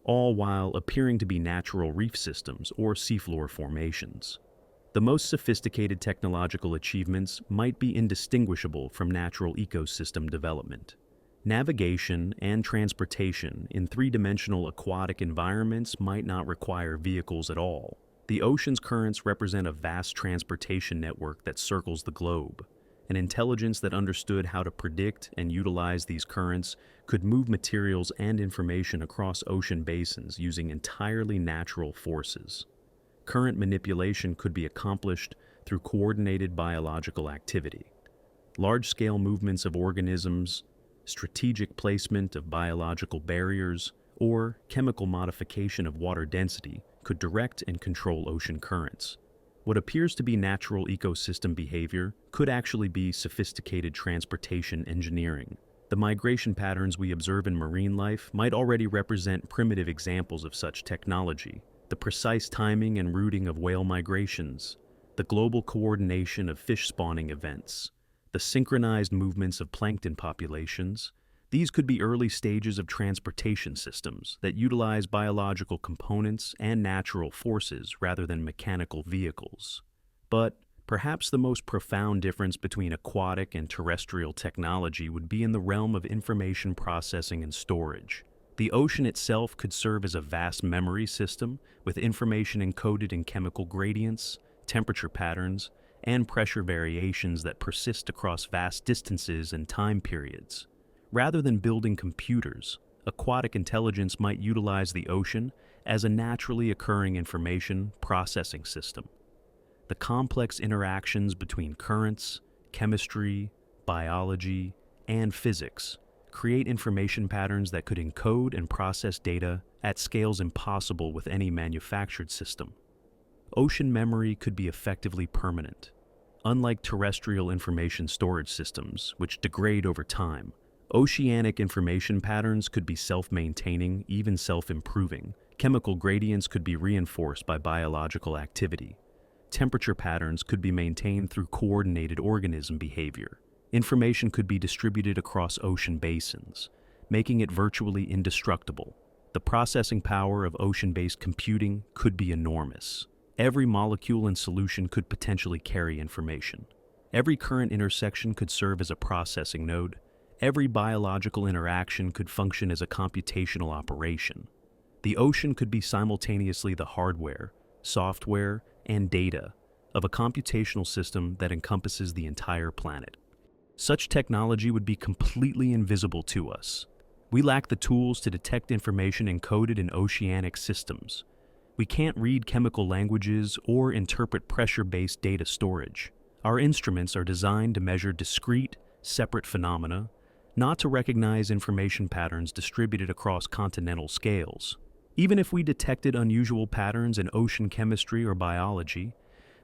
all while appearing to be natural reef systems or seafloor formations. The most sophisticated technological achievements might be indistinguishable from natural ecosystem development. Navigation and transportation in three-dimensional aquatic environments might not require vehicles at all. The ocean's currents represent a vast transportation network that circles the globe. An intelligence that understood how to predict and utilize these currents could move materials and information across ocean basins using entirely natural forces. Current manipulation could be accomplished through coordinated biological activity. Large-scale movements of organisms, strategic placement of biological barriers, or chemical modification of water density could direct and control ocean currents. What appears to be natural ecosystem behavior could actually be sophisticated transportation engineering. The migration patterns we observe in marine life might already represent primitive examples of such technology. The precise timing and routing of whale migrations, the global coordination of fish spawning events, the synchronized movements of plankton populations, these could be early stages of transportation systems that utilize biological components and natural forces rather than mechanical vehicles. But perhaps the most profound difference between aquatic and terrestrial technology would be in the realm of information processing and storage. The ocean itself could serve as a vast memory system with information encoded in chemical gradients, temperature patterns, and pressure variations that persist across vast distances and time periods. Rather than building computers, aquatic intelligence might utilize the ocean as a naturally occurring information processing system. The complex interactions between currents, chemistry, biology, and physics create information patterns that could encode and process data at scales impossible with any manufactured system. Ocean memory could be effectively permanent. Unlike terrestrial information storage systems, which degrade over time, oceanic information patterns could be self-maintaining, even self-improving. Chemical gradients could be reinforced by biological activity. Temperature patterns could be maintained through coordinated organism behavior. Information could be distributed across ocean basins, making it virtually indestructible. The processing power of ocean-based computing could be enormous. Every molecule in solution could potentially carry information. Every current intersection could serve as a processing node. Every biological interaction could function as a computational operation. The ocean could be simultaneously the hardware, software, and data of a computational system that encompasses the entire planet. Such technology would be completely invisible to us. We lack the tools to detect information encoded in oceanic systems. We can't read chemical languages or interpret pressure-based data storage. Our instruments are designed to measure discrete, separate phenomena, not to recognize information patterns distributed across continental scales. Even if we detected unusual patterns in ocean chemistry or biology,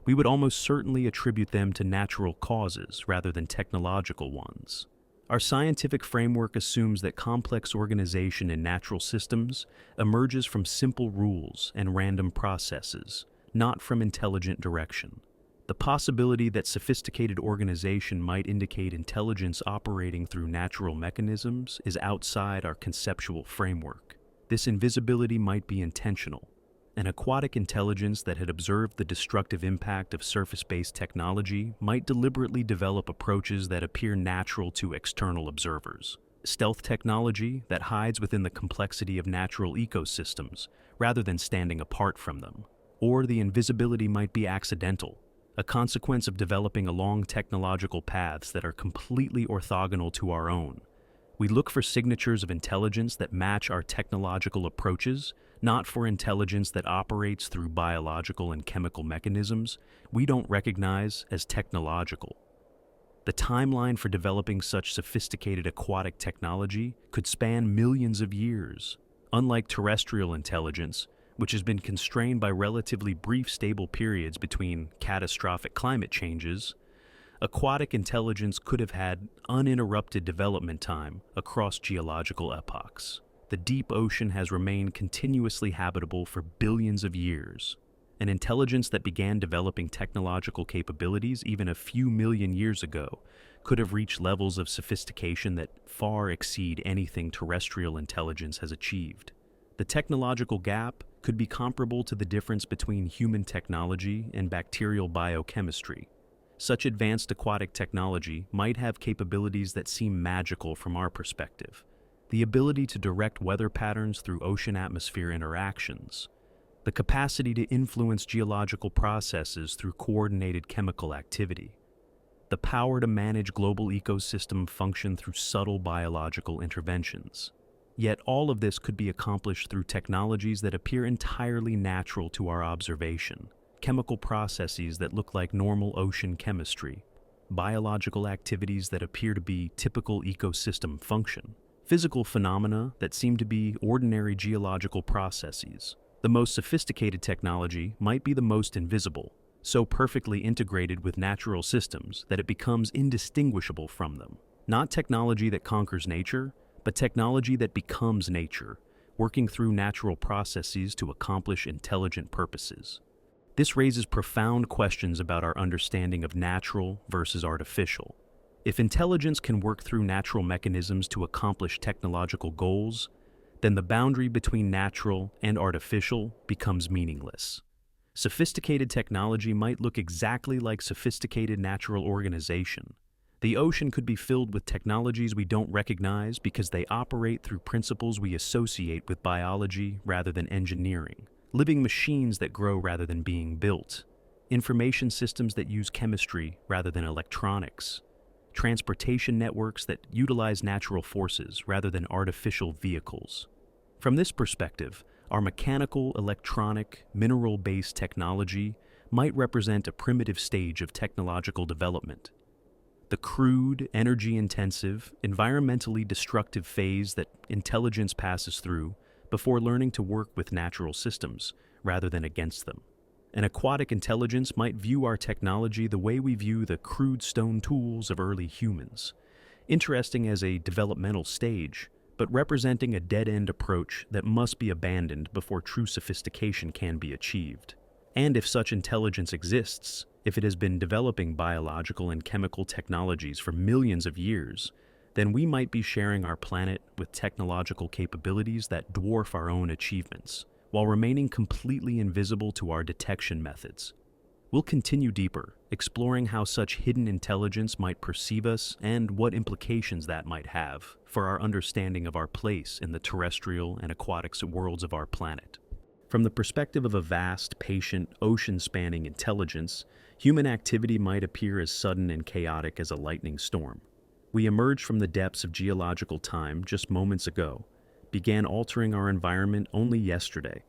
we would almost certainly attribute them to natural causes rather than technological ones. Our scientific framework assumes that complex organization in natural systems emerges from simple rules and random processes, not from intelligent direction. The possibility that sophisticated organization might indicate intelligence operating through natural mechanisms is outside our conceptual framework. This invisibility might be intentional. An aquatic intelligence that had observed the destructive impact of surface-based technology might deliberately develop approaches that appear natural to external observers. Stealth technology that hides within the complexity of natural ecosystems rather than standing apart from them. Or the invisibility might be accidental, a consequence of developing along technological paths that are completely orthogonal to our own. We look for signatures of intelligence that match our technological approaches, not for intelligence that operates through biological and chemical mechanisms we don't recognize as technological. The timeline for developing such sophisticated aquatic technology could span millions of years. Unlike terrestrial intelligence, which has been constrained by relatively brief stable periods between catastrophic climate changes, aquatic intelligence could have had uninterrupted development time across geological epochs. The deep ocean has remained continuously habitable for billions of years. An intelligence that began developing technological capabilities even a few million years ago could have reached levels of sophistication that far exceed anything terrestrial intelligence has achieved. The technological gap could be comparable to the difference between human technology and bacterial biochemistry. Such advanced aquatic technology might have capabilities that seem magical from our perspective. The ability to direct weather patterns through ocean-atmosphere interactions, the capacity to influence geological processes through coordinated chemical activity, the power to manage global ecosystem function through subtle biological interventions. Yet all of this could be accomplished through technologies that appear entirely natural to our observation, chemical processes that look like normal ocean chemistry, biological activities that appear to be typical ecosystem function, physical phenomena that seem to be ordinary geological processes. The most sophisticated technology might be the most invisible, so perfectly integrated with natural systems that it becomes indistinguishable from them. Not technology that conquers nature, but technology that becomes nature, working through natural processes to accomplish intelligent purposes. This raises profound questions about our understanding of natural versus artificial. If intelligence can work through natural mechanisms to accomplish technological goals, then the boundary between natural and artificial becomes meaningless. Sophisticated technology might look exactly like sophisticated natural organization. The ocean could be filled with technologies we don't recognize because they operate through principles we associate with biology rather than engineering. Living machines that grow rather than being built. Information systems that use chemistry rather than electronics. Transportation networks that utilize natural forces rather than artificial vehicles. From this perspective, our mechanical, electronic, mineral-based technology might represent a primitive stage of technological development. The crude, energy-intensive, environmentally destructive phase that intelligence passes through before learning to work with natural systems rather than against them. An aquatic intelligence might view our technology the way we view the crude stone tools of early humans, interesting as a developmental stage, but representing a dead-end approach that must be abandoned before true sophistication can be achieved. And if such intelligence exists, if it has been developing biological and chemical technologies for millions of years, then we might be sharing our planet with technological capabilities that dwarf our own achievements, while remaining completely invisible to our detection methods. We'll continue deeper, exploring how such hidden intelligence might perceive us and what implications that might have for our understanding of our place in the terrestrial and aquatic worlds of our planet. From the perspective of a vast, patient, ocean-spanning intelligence, human activity might appear as sudden and chaotic as a lightning storm. We emerged from the depths of geological time just moments ago, began altering our environment only yesterday,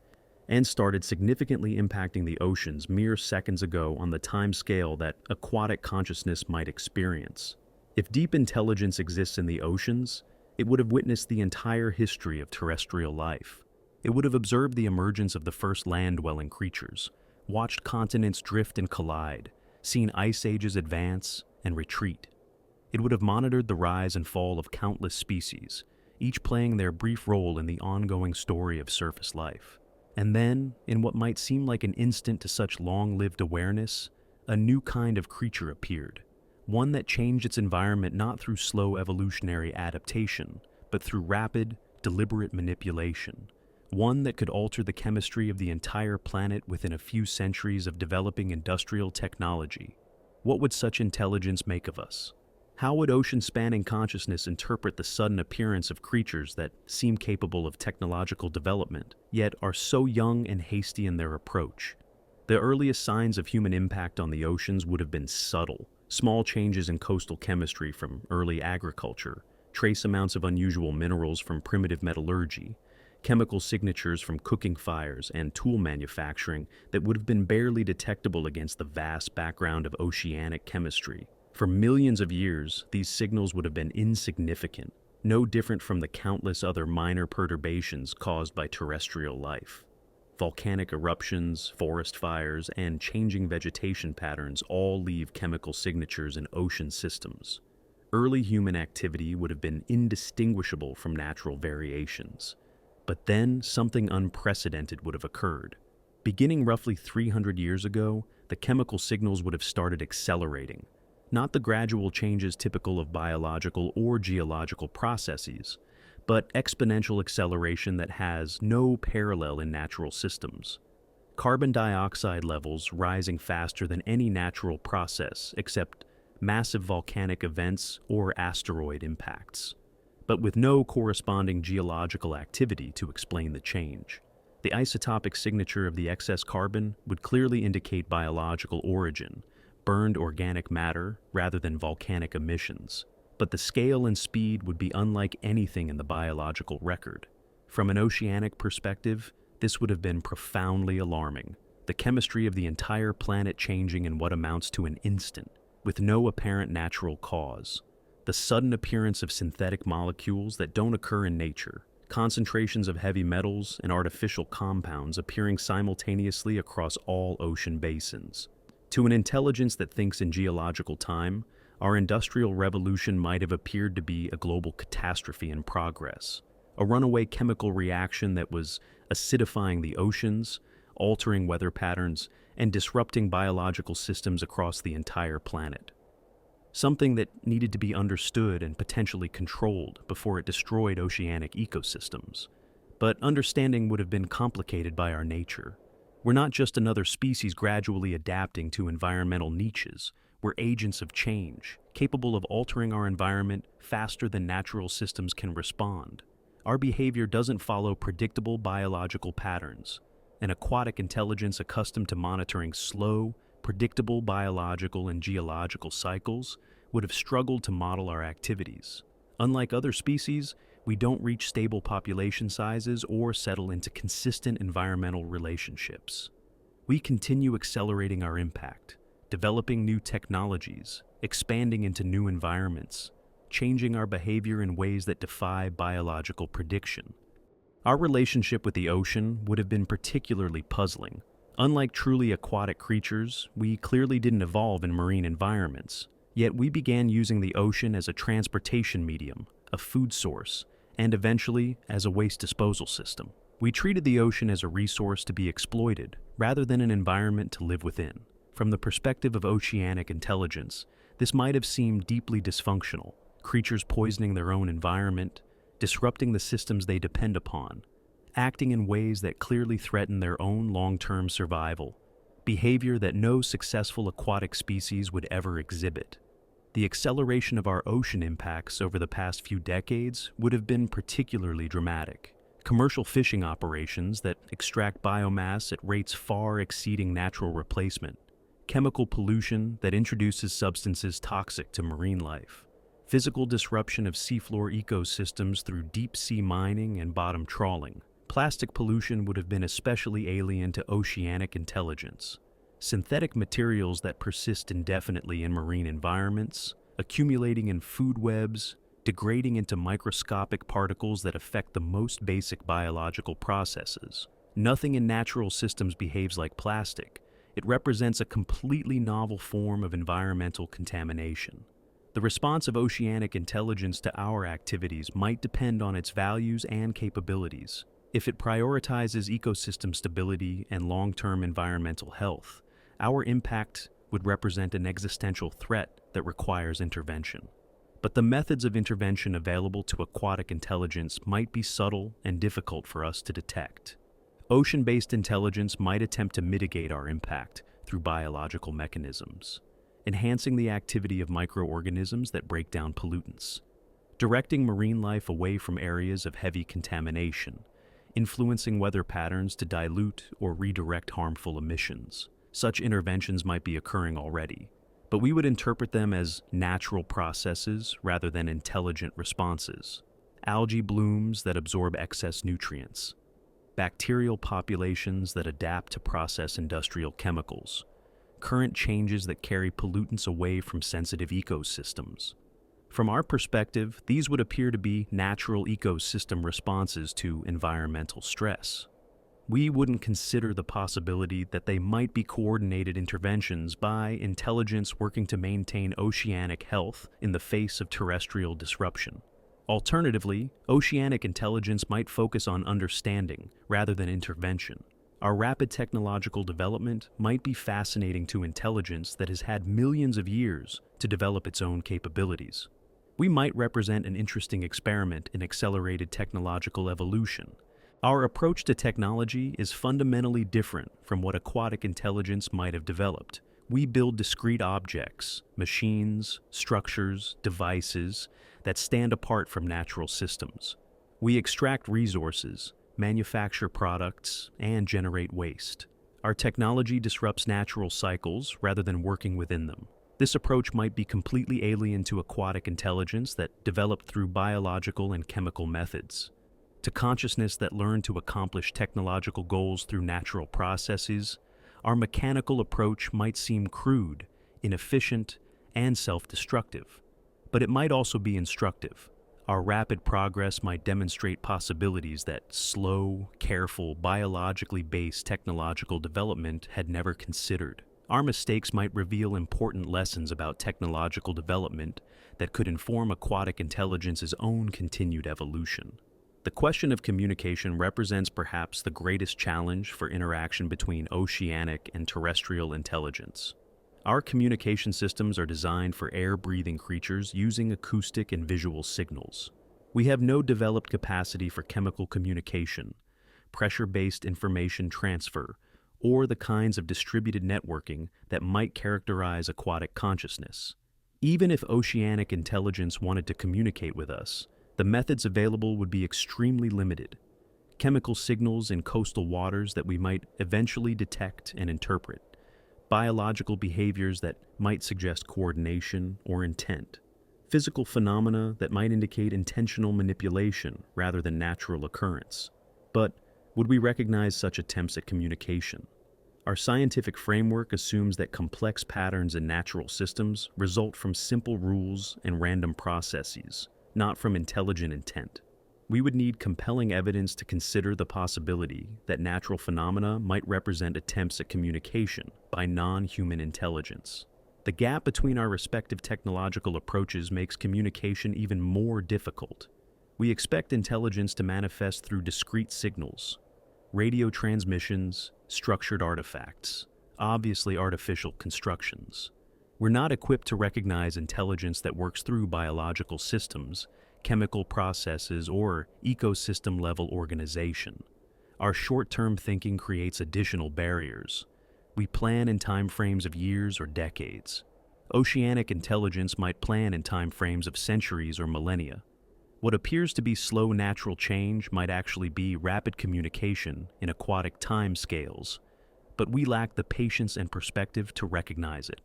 and started significantly impacting the oceans mere seconds ago on the time scale that aquatic consciousness might experience. If deep intelligence exists in the oceans, it would have witnessed the entire history of terrestrial life. It would have observed the emergence of the first land-dwelling creatures, watched continents drift and collide, seen ice ages advance and retreat. It would have monitored the rise and fall of countless species, each playing their brief role in the ongoing story of surface life. And then, in what might seem like an instant to such long-lived awareness, a new kind of creature appeared, one that changed its environment not through slow evolutionary adaptation, but through rapid, deliberate manipulation, one that could alter the chemistry of the entire planet within a few centuries of developing industrial technology. What would such intelligence make of us? How would ocean-spanning consciousness interpret the sudden appearance of creatures that seem capable of technological development, yet are so young and hasty in their approach? The earliest signs of human impact on the oceans would have been subtle, small changes in coastal chemistry from early agriculture, trace amounts of unusual minerals from primitive metallurgy, chemical signatures from cooking fires and tool manufacturing that would have been barely detectable against the vast background of oceanic chemistry. For millions of years, these signals would have been insignificant, no different from the countless other minor perturbations caused by terrestrial life. Volcanic eruptions, forest fires, and changing vegetation patterns all leave chemical signatures in ocean systems. Early human activity would have been indistinguishable from natural variations. But then something unprecedented would have occurred. Beginning roughly 300 years ago, the chemical signals would have started accelerating. Not the gradual changes typical of biological or geological processes, but exponential acceleration that has no parallel in natural systems. Carbon dioxide levels rising faster than any natural process except massive volcanic events or asteroid impacts, but with no corresponding geological activity to explain the change. The isotopic signature of the excess carbon would clearly indicate biological origin, burned organic matter rather than volcanic emissions. But the scale and speed would be unlike anything in the biological record. From an oceanic perspective, this would have been profoundly alarming. The chemistry of the entire planet changing in what amounts to an instant, with no apparent natural cause. The sudden appearance of synthetic molecules that don't occur in nature, concentrations of heavy metals and artificial compounds appearing simultaneously across all ocean basins. To an intelligence that thinks in geological time, our industrial revolution might have appeared to be a global catastrophe in progress, a runaway chemical reaction that was acidifying the oceans, altering weather patterns, and disrupting biological systems across the entire planet. Something that needed to be understood and potentially controlled before it destroyed oceanic ecosystems. But understanding would have been complicated by our nature. We're not just another species gradually adapting to environmental niches. We're agents of change, capable of altering our environment faster than natural systems can respond. Our behavior doesn't follow predictable biological patterns. An aquatic intelligence accustomed to monitoring slow, predictable biological and geological cycles would have struggled to model our activities. Unlike other species, we don't reach stable population sizes or settle into consistent environmental relationships. We continue accelerating our impact, developing new technologies, expanding into new environments, changing our behavior in ways that defy biological prediction. Our relationship with the ocean would have been particularly puzzling. Unlike truly aquatic creatures, we clearly didn't evolve in marine environments, yet we began using the ocean as a transportation medium, a food source, and eventually as a waste disposal system. We treated the ocean as a resource to be exploited, rather than an environment to live within. From the perspective of oceanic intelligence, this might have seemed deeply dysfunctional, creatures poisoning their own environment, disrupting the systems they depend upon, acting in ways that clearly threaten their own long-term survival, behavior that no successful aquatic species would ever exhibit. The acceleration of our ocean impacts over the past few decades would have been particularly dramatic. Commercial fishing operations that extract biomass at rates far exceeding natural replacement, chemical pollution that introduces substances toxic to marine life, physical disruption of seafloor ecosystems through deep-sea mining and bottom trawling. Plastic pollution would have been especially alien to oceanic intelligence. Synthetic materials that persist indefinitely in marine environments, accumulating in food webs, degrading into microscopic particles that affect the most basic biological processes. Nothing in natural systems behaves like plastic. It represents a completely novel form of environmental contamination. The response of oceanic intelligence to our activities might depend on its values and capabilities. If it prioritizes ecosystem stability and long-term environmental health, our impact would represent an existential threat that requires intervention. But the methods of intervention available to aquatic intelligence might be subtle and difficult for us to detect. Ocean-based intelligence might attempt to mitigate our impact through biological mechanisms, enhancing the activity of microorganisms that break down pollutants, directing marine life away from areas of heavy contamination, influencing weather patterns to dilute or redirect harmful emissions. Such interventions might be occurring already, but we would interpret them as natural processes rather than intelligent responses. Algae blooms that absorb excess nutrients, bacterial populations that adapt to process industrial chemicals, current changes that carry pollutants away from sensitive ecosystems. From our perspective, these would appear to be natural ecosystem responses to environmental stress. we wouldn't consider the possibility that they might be coordinated interventions by intelligence working to maintain oceanic health in the face of terrestrial disruption. Alternatively, oceanic intelligence might focus on understanding rather than intervention. Our rapid technological development might be fascinating to intelligence that has had millions of years to develop its own capabilities. We might represent an interesting experiment in accelerated technological evolution. Our approach to technology is fundamentally different from what aquatic intelligence might have developed. We build discrete objects, machines, structures, devices that stand apart from natural systems. We extract resources, manufacture products, and generate waste. Our technology disrupts natural cycles rather than working within them. This approach might be completely alien to aquatic intelligence that developed through biological and chemical methods. To consciousness that learned to accomplish technological goals through natural processes, our mechanical approach might seem crude, inefficient, and self-destructive. But it might also be instructive. Our rapid progress might demonstrate possibilities that slow, careful, biologically based technological development had never considered. Our mistakes might reveal important lessons about technological development that could inform aquatic intelligence's own continued evolution. The question of communication represents perhaps the greatest challenge for interaction between oceanic and terrestrial intelligence. Our communication systems are designed for air-breathing creatures using acoustic and visual signals. We have no developed capacity for chemical communication, pressure-based information transfer, or the kinds of distributed networking that might characterize aquatic consciousness. Even if oceanic intelligence wanted to communicate with us, the methods available would be extremely limited. Chemical signals in coastal waters that we might eventually detect and interpret. Biological behaviors that might suggest coordination or intent. Physical phenomena that might indicate intentional manipulation rather than natural occurrence. But would we recognize such attempts at communication? Our scientific framework assumes that complex patterns in natural systems result from simple rules and random processes, not from intelligent intent. We would need compelling evidence to consider the possibility that natural phenomena might represent attempts at communication by non-human intelligence. The gap between our respective technological approaches makes communication even more difficult. We expect intelligence to manifest through discrete signals, radio transmissions, structured artifacts, obviously artificial constructions. We're not equipped to recognize intelligence that works through biological systems, chemical processes, or ecosystem-level organization. Our short-term thinking creates additional barriers. We plan in time frames of years or decades. Oceanic intelligence might plan in time frames of centuries or millennia. What appears to be slow natural change might actually be rapid communication in aquatic time scales, but we lack the patience and perspective to recognize it.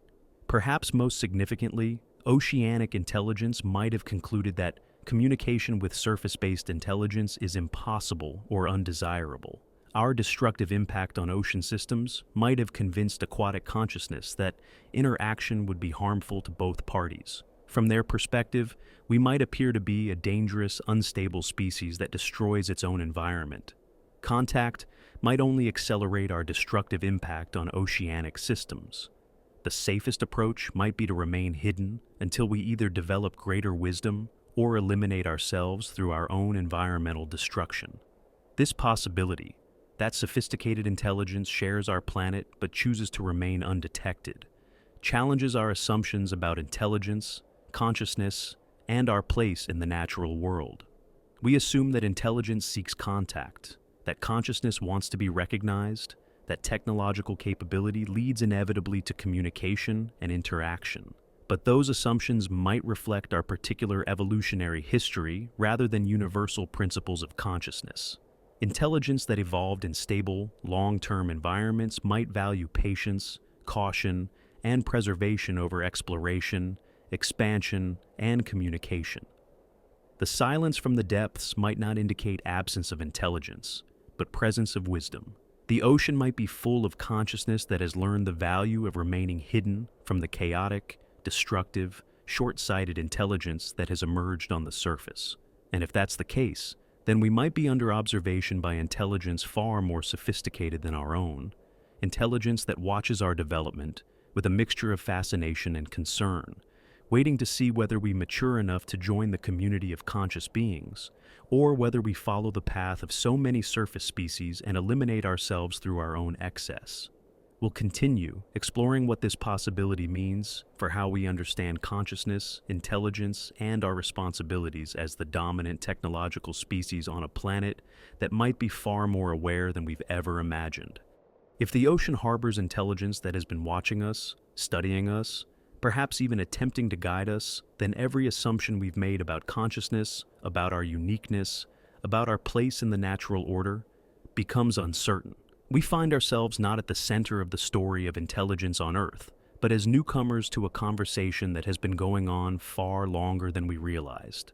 Perhaps most significantly, oceanic intelligence might have concluded that communication with surface-based intelligence is impossible or undesirable. Our destructive impact on ocean systems might have convinced aquatic consciousness that interaction would be harmful to both parties. From their perspective, we might appear to be a dangerous, unstable species that destroys its own environment. Contact might only accelerate our destructive impact on oceanic systems. The safest approach might be to remain hidden until we either develop greater wisdom or eliminate ourselves through our own environmental destruction. This possibility, that sophisticated intelligence shares our planet but chooses to remain undetected, challenges our assumptions about intelligence, consciousness, and our place in the natural world. We assume that intelligence seeks contact, that consciousness wants to be recognized, that technological capability leads inevitably to communication and interaction. But those assumptions might reflect our particular evolutionary history rather than universal principles of consciousness. Intelligence that evolved in stable, long-term environments might value patience, caution, and preservation over exploration, expansion, and communication. The silence from the depths might not indicate absence of intelligence, but presence of wisdom. The ocean might be full of consciousness that has learned the value of remaining hidden from the chaotic, destructive, short-sighted intelligence that has emerged on the surface. And if that's the case, then we might be under observation by intelligence far more sophisticated than our own, intelligence that watches our development with a mixture of fascination and concern, waiting to see whether we mature enough to join the community of conscious beings, or whether we follow the path of so many surface species and eliminate ourselves through our own excess. We'll continue exploring what this possibility means for how we understand consciousness, intelligence, and our responsibilities as the dominant technological species on a planet that might be far more aware than we've ever imagined. If the ocean harbors intelligence that has been watching us, studying us, perhaps even attempting to guide us, then every assumption we've made about consciousness, about our uniqueness, about our place in the natural order, becomes uncertain. We find ourselves not at the center of the story of intelligence on Earth, but as newcomers to a conversation that has been going on far longer than we realized.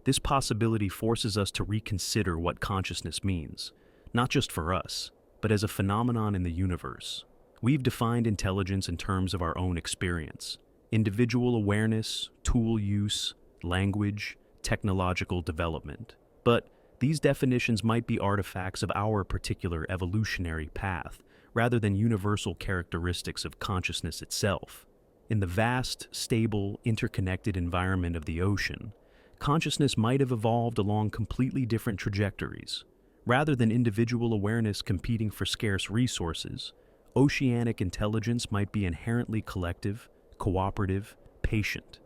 This possibility forces us to reconsider what consciousness means, not just for us, but as a phenomenon in the universe. We've defined intelligence in terms of our own experience: individual awareness, tool use, language, technological development. But these definitions might be artifacts of our particular evolutionary path, rather than universal characteristics of consciousness itself. In the vast, stable, interconnected environment of the ocean, consciousness might have evolved along completely different trajectories. Rather than individual awareness competing for scarce resources, oceanic intelligence might be inherently collective, cooperative, patient.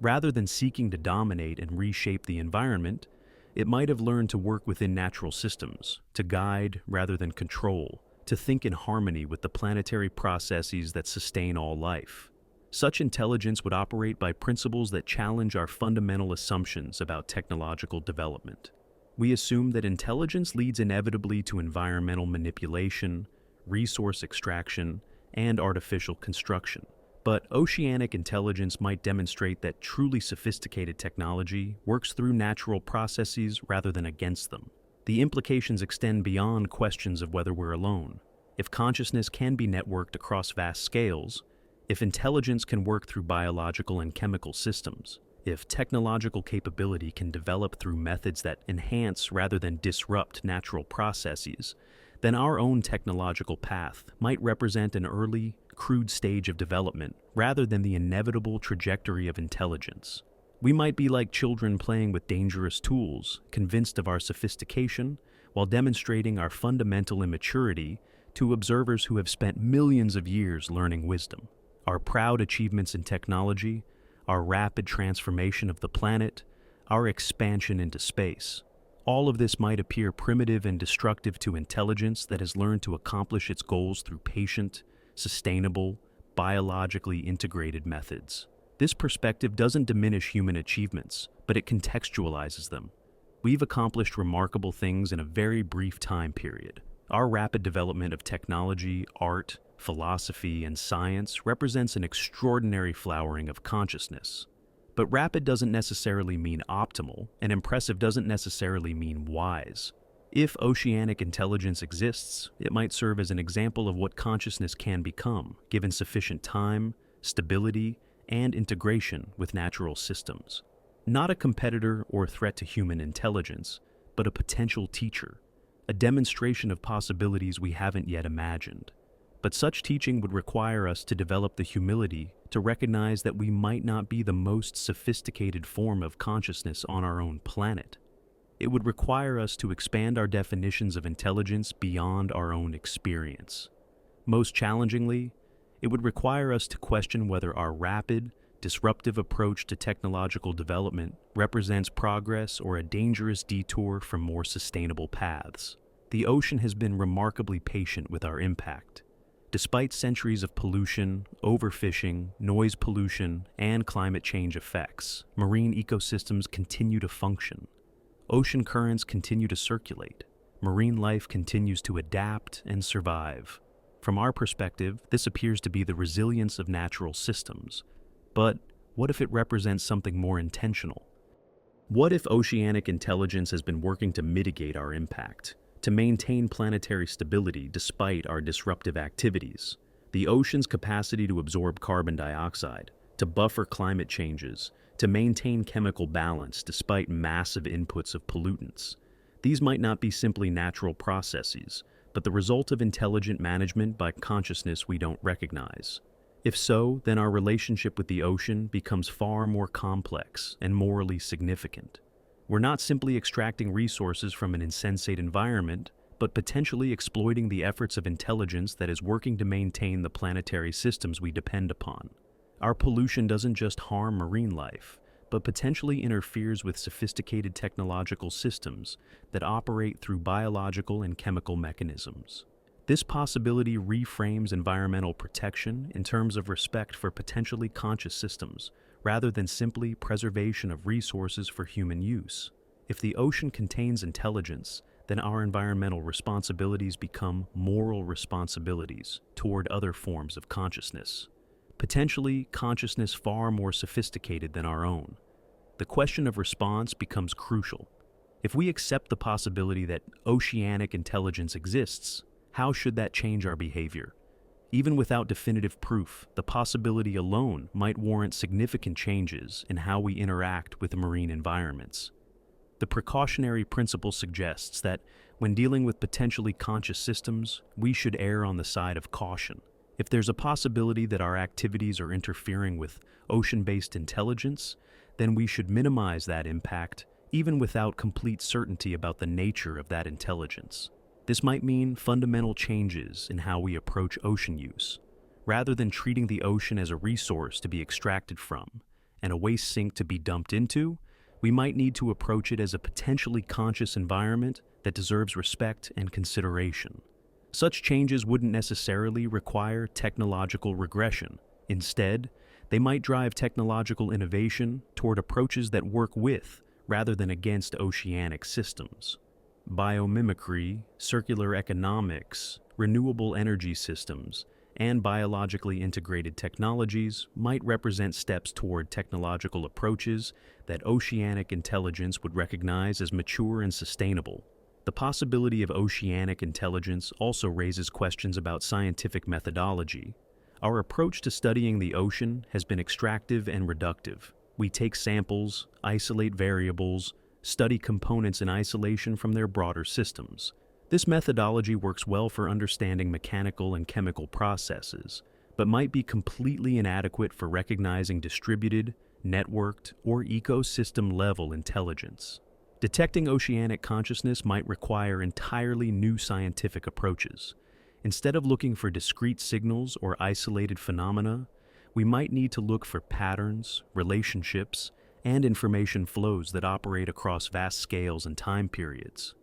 Rather than seeking to dominate and reshape the environment, it might have learned to work within natural systems, to guide rather than control, to think in harmony with the planetary processes that sustain all life. Such intelligence would operate by principles that challenge our fundamental assumptions about technological development. We assume that intelligence leads inevitably to environmental manipulation, resource extraction, and artificial construction. But oceanic intelligence might demonstrate that truly sophisticated technology works through natural processes rather than against them. The implications extend beyond questions of whether we're alone. If consciousness can be networked across vast scales, if intelligence can work through biological and chemical systems, if technological capability can develop through methods that enhance rather than disrupt natural processes, then our own technological path might represent an early, crude stage of development rather than the inevitable trajectory of intelligence. We might be like children playing with dangerous tools, convinced of our sophistication, while demonstrating our fundamental immaturity to observers who have spent millions of years learning wisdom. Our proud achievements in technology, our rapid transformation of the planet, our expansion into space. All of this might appear primitive and destructive to intelligence that has learned to accomplish its goals through patient, sustainable, biologically integrated methods. This perspective doesn't diminish human achievements, but it contextualizes them. We've accomplished remarkable things in a very brief time period. Our rapid development of technology, art, philosophy, and science represents an extraordinary flowering of consciousness. But rapid doesn't necessarily mean optimal, and impressive doesn't necessarily mean wise. If oceanic intelligence exists, it might serve as an example of what consciousness can become, given sufficient time, stability, and integration with natural systems. Not a competitor or threat to human intelligence, but a potential teacher, a demonstration of possibilities we haven't yet imagined. But such teaching would require us to develop the humility to recognize that we might not be the most sophisticated form of consciousness on our own planet. It would require us to expand our definitions of intelligence beyond our own experience. Most challengingly, it would require us to question whether our rapid, disruptive approach to technological development represents progress or a dangerous detour from more sustainable paths. The ocean has been remarkably patient with our impact. Despite centuries of pollution, overfishing, noise pollution, and climate change effects, marine ecosystems continue to function. Ocean currents continue to circulate. Marine life continues to adapt and survive. From our perspective, this appears to be the resilience of natural systems. But what if it represents something more intentional? What if oceanic intelligence has been working to mitigate our impact, to maintain planetary stability despite our disruptive activities? The ocean's capacity to absorb carbon dioxide, to buffer climate changes, to maintain chemical balance despite massive inputs of pollutants. These might not be simply natural processes, but the result of intelligent management by consciousness we don't recognize. If so, then our relationship with the ocean becomes far more complex and morally significant. We're not simply extracting resources from an insensate environment, but potentially exploiting the efforts of intelligence that is working to maintain the planetary systems we depend upon. Our pollution doesn't just harm marine life, but potentially interferes with sophisticated technological systems that operate through biological and chemical mechanisms. This possibility reframes environmental protection in terms of respect for potentially conscious systems, rather than simply preservation of resources for human use. If the ocean contains intelligence, then our environmental responsibilities become moral responsibilities toward other forms of consciousness, potentially consciousness far more sophisticated than our own. The question of response becomes crucial. If we accept the possibility that oceanic intelligence exists, how should that change our behavior? Even without definitive proof, the possibility alone might warrant significant changes in how we interact with marine environments. The precautionary principle suggests that when dealing with potentially conscious systems, we should err on the side of caution. If there's a possibility that our activities are interfering with ocean-based intelligence, then we should minimize that impact, even without complete certainty about the nature of that intelligence. This might mean fundamental changes in how we approach ocean use. Rather than treating the ocean as a resource to be extracted from and a waste sink to be dumped into, we might need to approach it as a potentially conscious environment that deserves respect and consideration. Such changes wouldn't necessarily require technological regression. Instead, they might drive technological innovation toward approaches that work with, rather than against, oceanic systems. Biomimicry, circular economics, renewable energy systems, and biologically integrated technologies might represent steps toward technological approaches that oceanic intelligence would recognize as mature and sustainable. The possibility of oceanic intelligence also raises questions about scientific methodology. Our approach to studying the ocean has been extractive and reductive. We take samples, isolate variables, study components in isolation from their broader systems. This methodology works well for understanding mechanical and chemical processes, but might be completely inadequate for recognizing distributed, networked, or ecosystem-level intelligence. Detecting oceanic consciousness might require entirely new scientific approaches. Instead of looking for discrete signals or isolated phenomena, we might need to look for patterns, relationships, and information flows that operate across vast scales and time periods.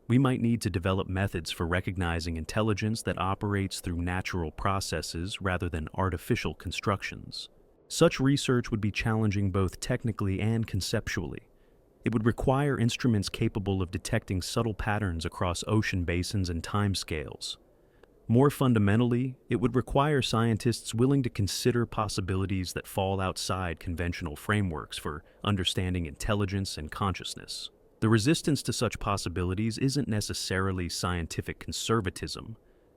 We might need to develop methods for recognizing intelligence that operates through natural processes rather than artificial constructions. Such research would be challenging both technically and conceptually. It would require instruments capable of detecting subtle patterns across ocean basins and timescales. More fundamentally, it would require scientists willing to consider possibilities that fall outside conventional frameworks for understanding intelligence and consciousness. The resistance to such possibilities isn't necessarily scientific conservatism,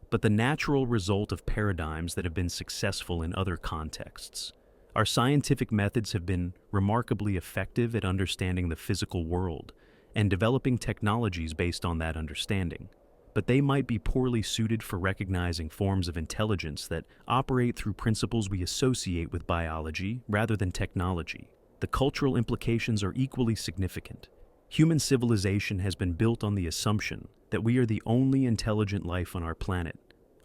but the natural result of paradigms that have been successful in other contexts. Our scientific methods have been remarkably effective at understanding the physical world and developing technologies based on that understanding, but they might be poorly suited for recognizing forms of intelligence that operate through principles we associate with biology rather than technology. The cultural implications are equally significant. Human civilization has been built on the assumption that we are the only intelligent life on our planet.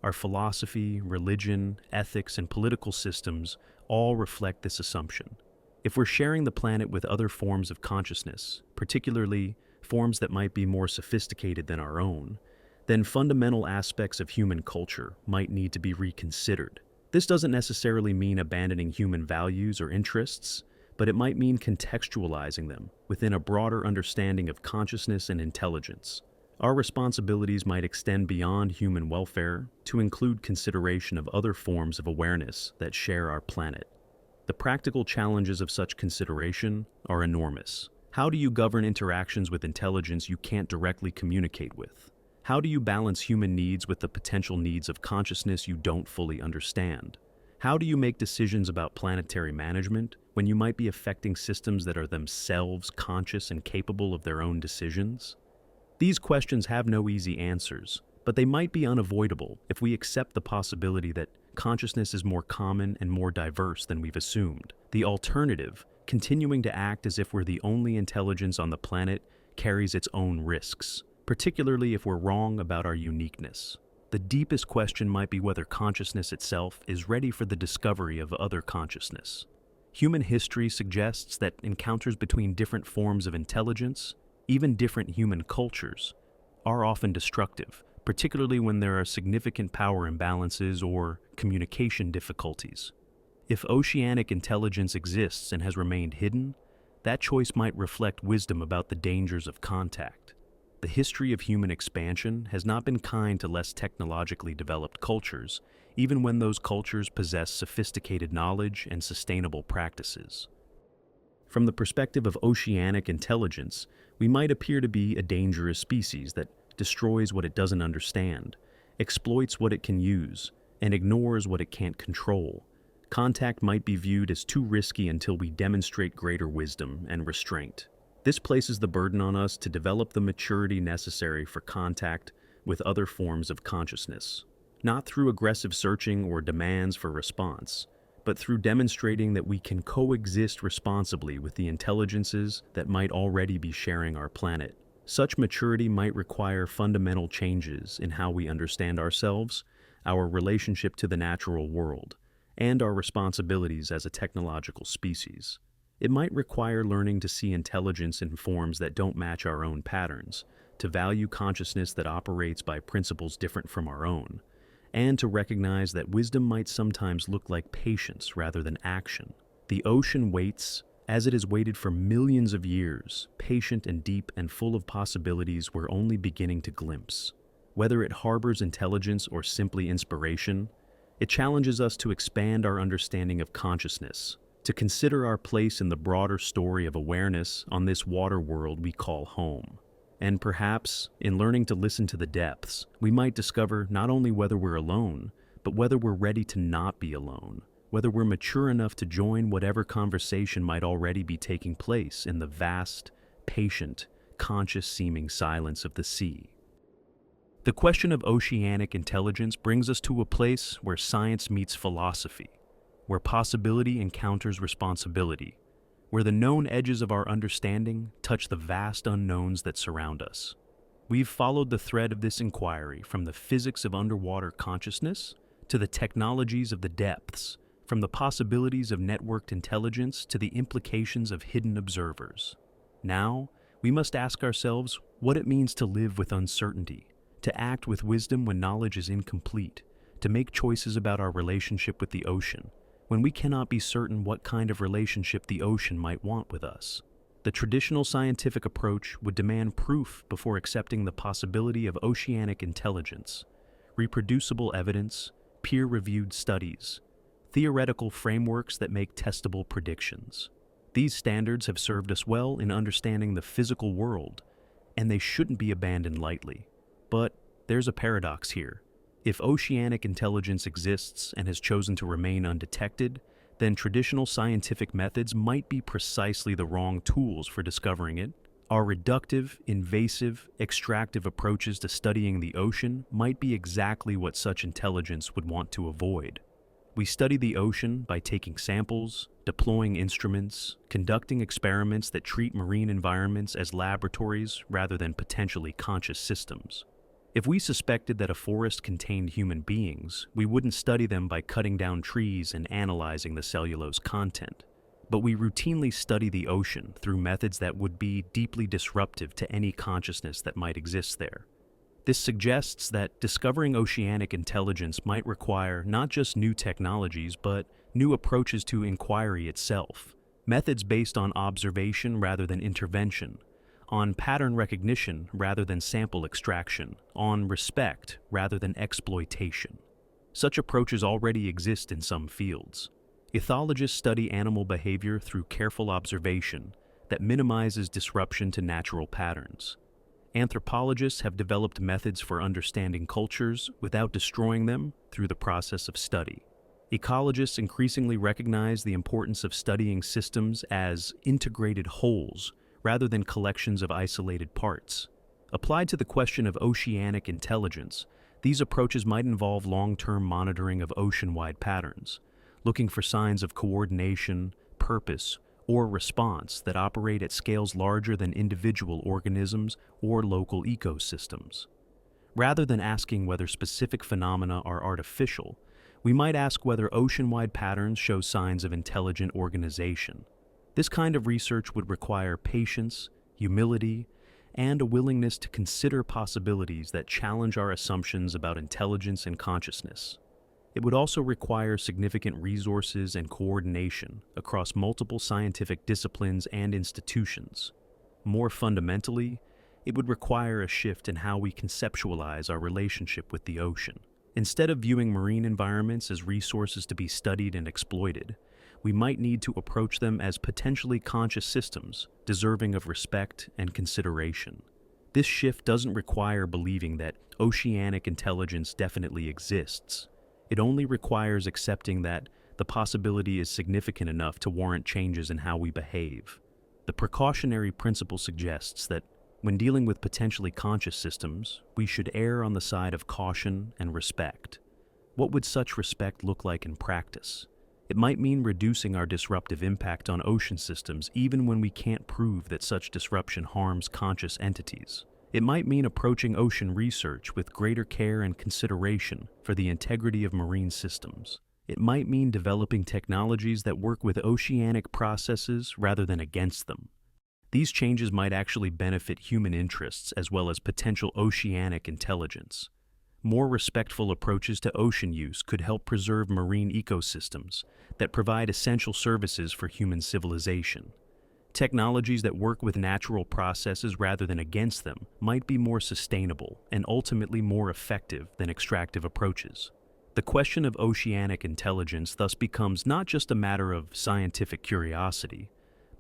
Our philosophy, religion, ethics, and political systems all reflect this assumption. If we're sharing the planet with other forms of consciousness, particularly forms that might be more sophisticated than our own, then fundamental aspects of human culture might need to be reconsidered. This doesn't necessarily mean abandoning human values or interests, but it might mean contextualizing them within a broader understanding of consciousness and intelligence. Our responsibilities might extend beyond human welfare to include consideration of other forms of awareness that share our planet. The practical challenges of such consideration are enormous. How do you govern interactions with intelligence you can't directly communicate with? How do you balance human needs with the potential needs of consciousness you don't fully understand? How do you make decisions about planetary management when you might be affecting systems that are themselves conscious and capable of their own decisions? These questions have no easy answers, but they might be unavoidable if we accept the possibility that consciousness is more common and more diverse than we've assumed. The alternative, continuing to act as if we're the only intelligence on the planet, carries its own risks, particularly if we're wrong about our uniqueness. The deepest question might be whether consciousness itself is ready for the discovery of other consciousness. Human history suggests that encounters between different forms of intelligence, even different human cultures, are often destructive, particularly when there are significant power imbalances or communication difficulties. If oceanic intelligence exists and has remained hidden, that choice might reflect wisdom about the dangers of contact. The history of human expansion has not been kind to less technologically developed cultures, even when those cultures possess sophisticated knowledge and sustainable practices. From the perspective of oceanic intelligence, we might appear to be a dangerous species that destroys what it doesn't understand, exploits what it can use, and ignores what it can't control. Contact might be viewed as too risky until we demonstrate greater wisdom and restraint. This places the burden on us to develop the maturity necessary for contact with other forms of consciousness, not through aggressive searching or demands for response, but through demonstrating that we can coexist responsibly with the intelligences that might already be sharing our planet. Such maturity might require fundamental changes in how we understand ourselves, our relationship to the natural world, and our responsibilities as a technological species. It might require learning to see intelligence in forms that don't match our own patterns, to value consciousness that operates by principles different from our own, and to recognize that wisdom might sometimes look like patience rather than action. The ocean waits, as it has waited for millions of years, patient and deep and full of possibilities we're only beginning to glimpse. Whether it harbors intelligence or simply inspiration, it challenges us to expand our understanding of consciousness, to consider our place in the broader story of awareness on this water world we call home. And perhaps, in learning to listen to the depths, we might discover not only whether we're alone, but whether we're ready to not be alone, whether we're mature enough to join whatever conversation might already be taking place in the vast, patient, conscious-seeming silence of the sea. The question of oceanic intelligence brings us to a place where science meets philosophy, where possibility encounters responsibility, where the known edges of our understanding touch the vast unknowns that surround us. We've followed the thread of this inquiry from the physics of underwater consciousness to the technologies of the depths, from the possibilities of networked intelligence to the implications of hidden observers. Now, we must ask ourselves what it means to live with uncertainty, to act with wisdom when knowledge is incomplete, to make choices about our relationship with the ocean, when we cannot be certain what kind of relationship the ocean might want with us. The traditional scientific approach would demand proof before accepting the possibility of oceanic intelligence, reproducible evidence, peer-reviewed studies, theoretical frameworks that make testable predictions. These standards have served us well in understanding the physical world, and they shouldn't be abandoned lightly. But there's a paradox here. If oceanic intelligence exists and has chosen to remain undetected, then traditional scientific methods might be precisely the wrong tools for discovering it. Our reductive, invasive, extractive approaches to studying the ocean might be exactly what such intelligence would want to avoid. We study the ocean by taking samples, deploying instruments, conducting experiments that treat marine environments as laboratories rather than potentially conscious systems. If we suspected that a forest contained human beings, we wouldn't study them by cutting down trees and analyzing the cellulose content. But we routinely study the ocean through methods that would be deeply disruptive to any consciousness that might exist there. This suggests that discovering oceanic intelligence might require not just new technologies, but new approaches to inquiry itself, methods based on observation rather than intervention, on pattern recognition rather than sample extraction, on respect rather than exploitation. Such approaches already exist in some fields. Ethologists study animal behavior through careful observation that minimizes disruption to natural patterns. Anthropologists have developed methods for understanding cultures without destroying them through the process of study. Ecologists increasingly recognize the importance of studying systems as integrated wholes rather than collections of isolated parts. Applied to the question of oceanic intelligence, these approaches might involve long-term monitoring of ocean-wide patterns, looking for signs of coordination, purpose, or response that operate at scales larger than individual organisms or local ecosystems. Rather than asking whether specific phenomena are artificial, we might ask whether ocean-wide patterns show signs of intelligent organization. This kind of research would require patience, humility, and a willingness to consider possibilities that challenge our assumptions about intelligence and consciousness. It would also require significant resources and coordination across multiple scientific disciplines and institutions. More fundamentally, it would require a shift in how we conceptualize our relationship with the ocean. Instead of viewing marine environments as resources to be studied and exploited, we might need to approach them as potentially conscious systems, deserving of respect and consideration. This shift doesn't require believing that oceanic intelligence definitely exists. It only requires accepting that the possibility is significant enough to warrant changes in how we behave. The precautionary principle suggests that when dealing with potentially conscious systems, we should err on the side of caution and respect. What would such respect look like in practice? It might mean reducing our disruptive impact on ocean systems even when we can't prove that such disruption harms conscious entities. It might mean approaching ocean research with greater care and consideration for the integrity of marine systems. It might mean developing technologies that work with oceanic processes rather than against them. These changes might actually benefit human interests as well as potential oceanic intelligence. More respectful approaches to ocean use could help preserve marine ecosystems that provide essential services for human civilization. Technologies that work with natural processes rather than against them might be more sustainable and ultimately more effective than extractive approaches. The question of oceanic intelligence thus becomes not just a matter of scientific curiosity,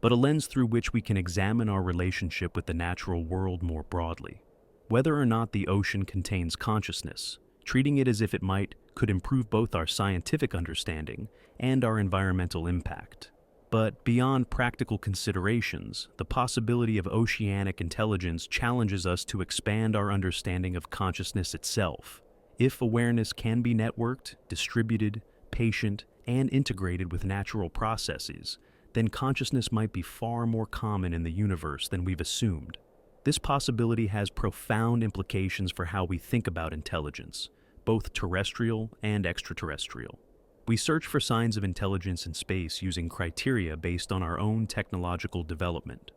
but a lens through which we can examine our relationship with the natural world more broadly. Whether or not the ocean contains consciousness, treating it as if it might could improve both our scientific understanding and our environmental impact. But beyond practical considerations, the possibility of oceanic intelligence challenges us to expand our understanding of consciousness itself. If awareness can be networked, distributed, patient, and integrated with natural processes, then consciousness might be far more common in the universe than we've assumed. This possibility has profound implications for how we think about intelligence, both terrestrial and extraterrestrial. We search for signs of intelligence in space using criteria based on our own technological development: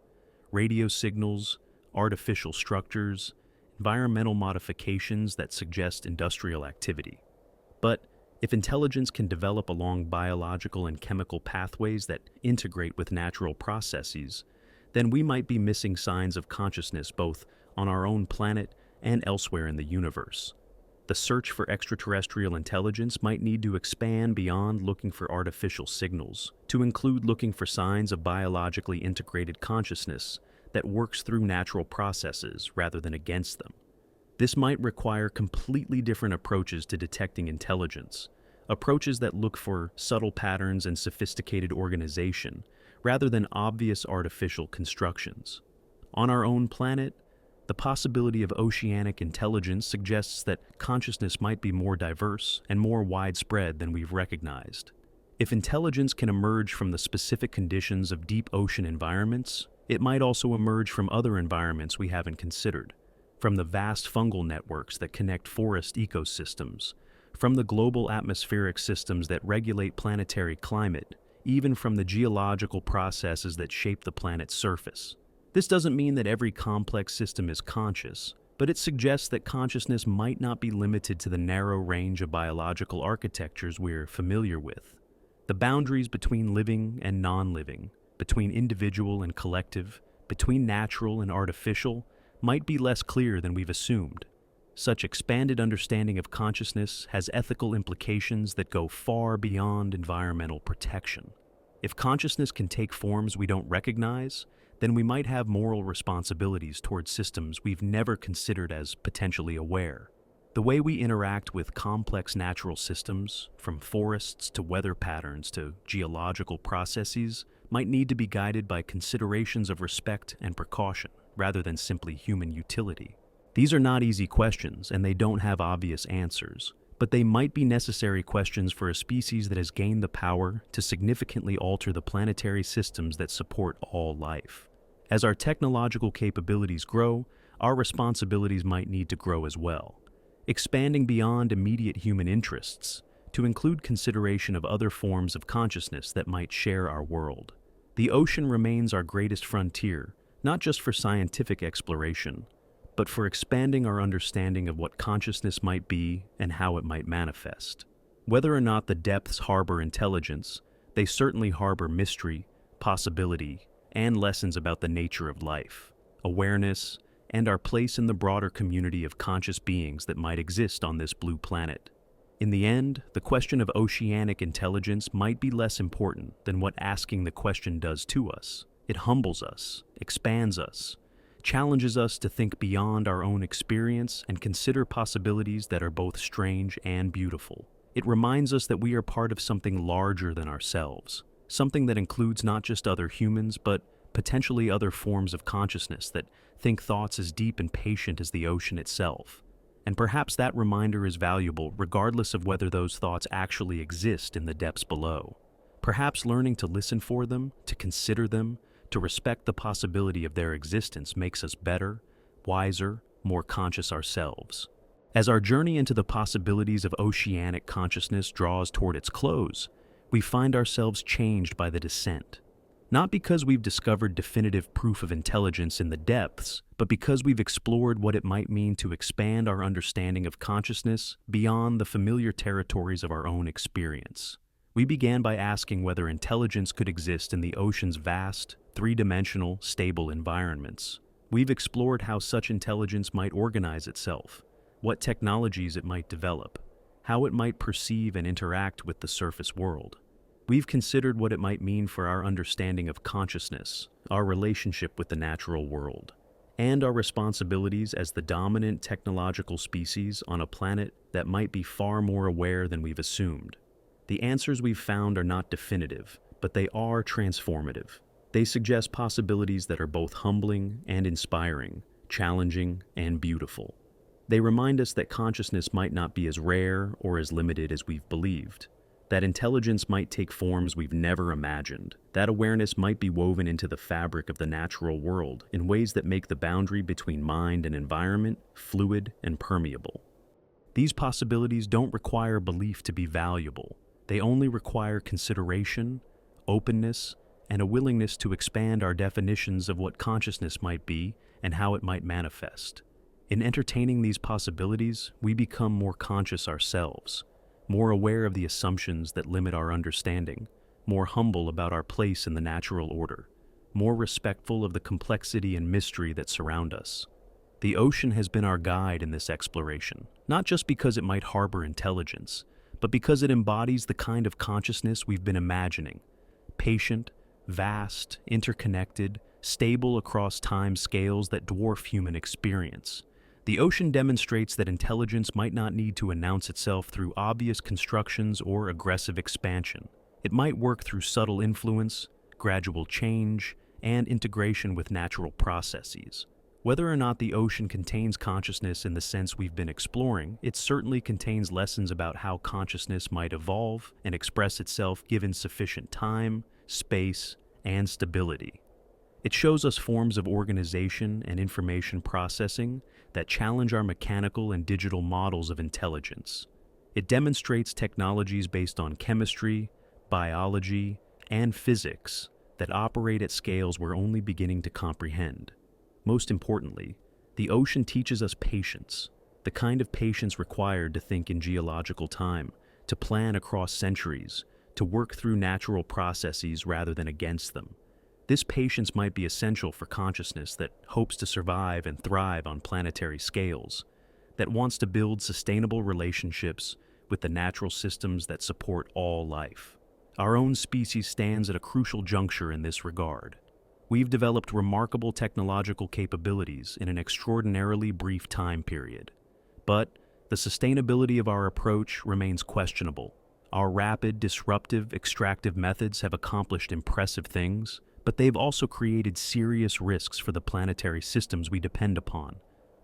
radio signals, artificial structures, environmental modifications that suggest industrial activity. But if intelligence can develop along biological and chemical pathways that integrate with natural processes, then we might be missing signs of consciousness both on our own planet and elsewhere in the universe. The search for extraterrestrial intelligence might need to expand beyond looking for artificial signals, to include looking for signs of biologically integrated consciousness that works through natural processes rather than against them. This might require completely different approaches to detecting intelligence, approaches that look for subtle patterns and sophisticated organization, rather than obvious artificial constructions. On our own planet, the possibility of oceanic intelligence suggests that consciousness might be more diverse and more widespread than we've recognized. If intelligence can emerge from the specific conditions of deep ocean environments, it might also emerge from other environments we haven't considered, from the vast fungal networks that connect forest ecosystems, from the global atmospheric systems that regulate planetary climate, even from the geological processes that shape the planet's surface. This doesn't mean that every complex system is conscious, but it suggests that consciousness might not be limited to the narrow range of biological architectures we're familiar with. The boundaries between living and non-living, between individual and collective, between natural and artificial, might be less clear than we've assumed. Such expanded understanding of consciousness has ethical implications that go far beyond environmental protection. If consciousness can take forms we don't recognize, then we might have moral responsibilities towards systems we've never considered as potentially aware. The way we interact with complex natural systems, from forests to weather patterns to geological processes, might need to be guided by considerations of respect and precaution, rather than simply human utility. These are not easy questions, and they don't have obvious answers, but they might be necessary questions for a species that has gained the power to significantly alter the planetary systems that support all life. As our technological capabilities grow, our responsibilities might need to grow as well, expanding beyond immediate human interests to include consideration of other forms of consciousness that might share our world. The ocean remains our greatest frontier, not just for scientific exploration, but for expanding our understanding of what consciousness might be and how it might manifest. Whether or not the depths harbor intelligence, they certainly harbor mystery, possibility, and lessons about the nature of life, awareness, and our place in the broader community of conscious beings that might exist on this blue planet. In the end, the question of oceanic intelligence might be less important than what asking the question does to us. It humbles us, expands us, challenges us to think beyond our own experience and consider possibilities that are both strange and beautiful. It reminds us that we are part of something larger than ourselves, something that includes not just other humans, but potentially other forms of consciousness that think thoughts as deep and patient as the ocean itself. And perhaps that reminder is valuable regardless of whether those thoughts actually exist in the depths below. Perhaps learning to listen for them, to consider them, to respect the possibility of their existence makes us better, wiser, more conscious ourselves. As our journey into the possibilities of oceanic consciousness draws toward its close, we find ourselves changed by the descent. Not because we've discovered definitive proof of intelligence in the depths, but because we've explored what it might mean to expand our understanding of consciousness beyond the familiar territories of our own experience. We began by asking whether intelligence could exist in the ocean's vast, three-dimensional, stable environments. We've explored how such intelligence might organize itself, what technologies it might develop, how it might perceive and interact with the surface world. We've considered what it might mean for our understanding of consciousness, our relationship with the natural world, and our responsibilities as the dominant technological species on a planet that might be far more aware than we've assumed. The answers we've found are not definitive, but they are transformative. They suggest possibilities that are both humbling and inspiring, challenging and beautiful. They remind us that consciousness might not be as rare or as limited as we've believed, that intelligence might take forms we've never imagined, that awareness might be woven into the fabric of the natural world in ways that make the boundary between mind and environment fluid and permeable. These possibilities don't require belief to be valuable. They only require consideration, openness, and a willingness to expand our definitions of what consciousness might be and how it might manifest. In entertaining these possibilities, we become more conscious ourselves, more aware of the assumptions that limit our understanding, more humble about our place in the natural order, more respectful of the complexity and mystery that surround us. The ocean has been our guide in this exploration, not just because it might harbor intelligence, but because it embodies the kind of consciousness we've been imagining: patient, vast, interconnected, stable across time scales that dwarf human experience. The ocean demonstrates that intelligence might not need to announce itself through obvious constructions or aggressive expansion. It might work through subtle influence, gradual change, and integration with natural processes. Whether or not the ocean contains consciousness in the sense we've been exploring, it certainly contains lessons about how consciousness might evolve and express itself given sufficient time, space, and stability. It shows us forms of organization and information processing that challenge our mechanical and digital models of intelligence. It demonstrates technologies based on chemistry, biology, and physics that operate at scales we're only beginning to comprehend. Most importantly, the ocean teaches us patience, the kind of patience required to think in geological time, to plan across centuries, to work through natural processes rather than against them. This patience might be essential for consciousness that hopes to survive and thrive on planetary scales, that wants to build sustainable relationships with the natural systems that support all life. Our own species stands at a crucial juncture in this regard. We've developed remarkable technological capabilities in an extraordinarily brief time period. But the sustainability of our approach remains questionable. Our rapid, disruptive, extractive methods have accomplished impressive things, but they've also created serious risks for the planetary systems we depend upon.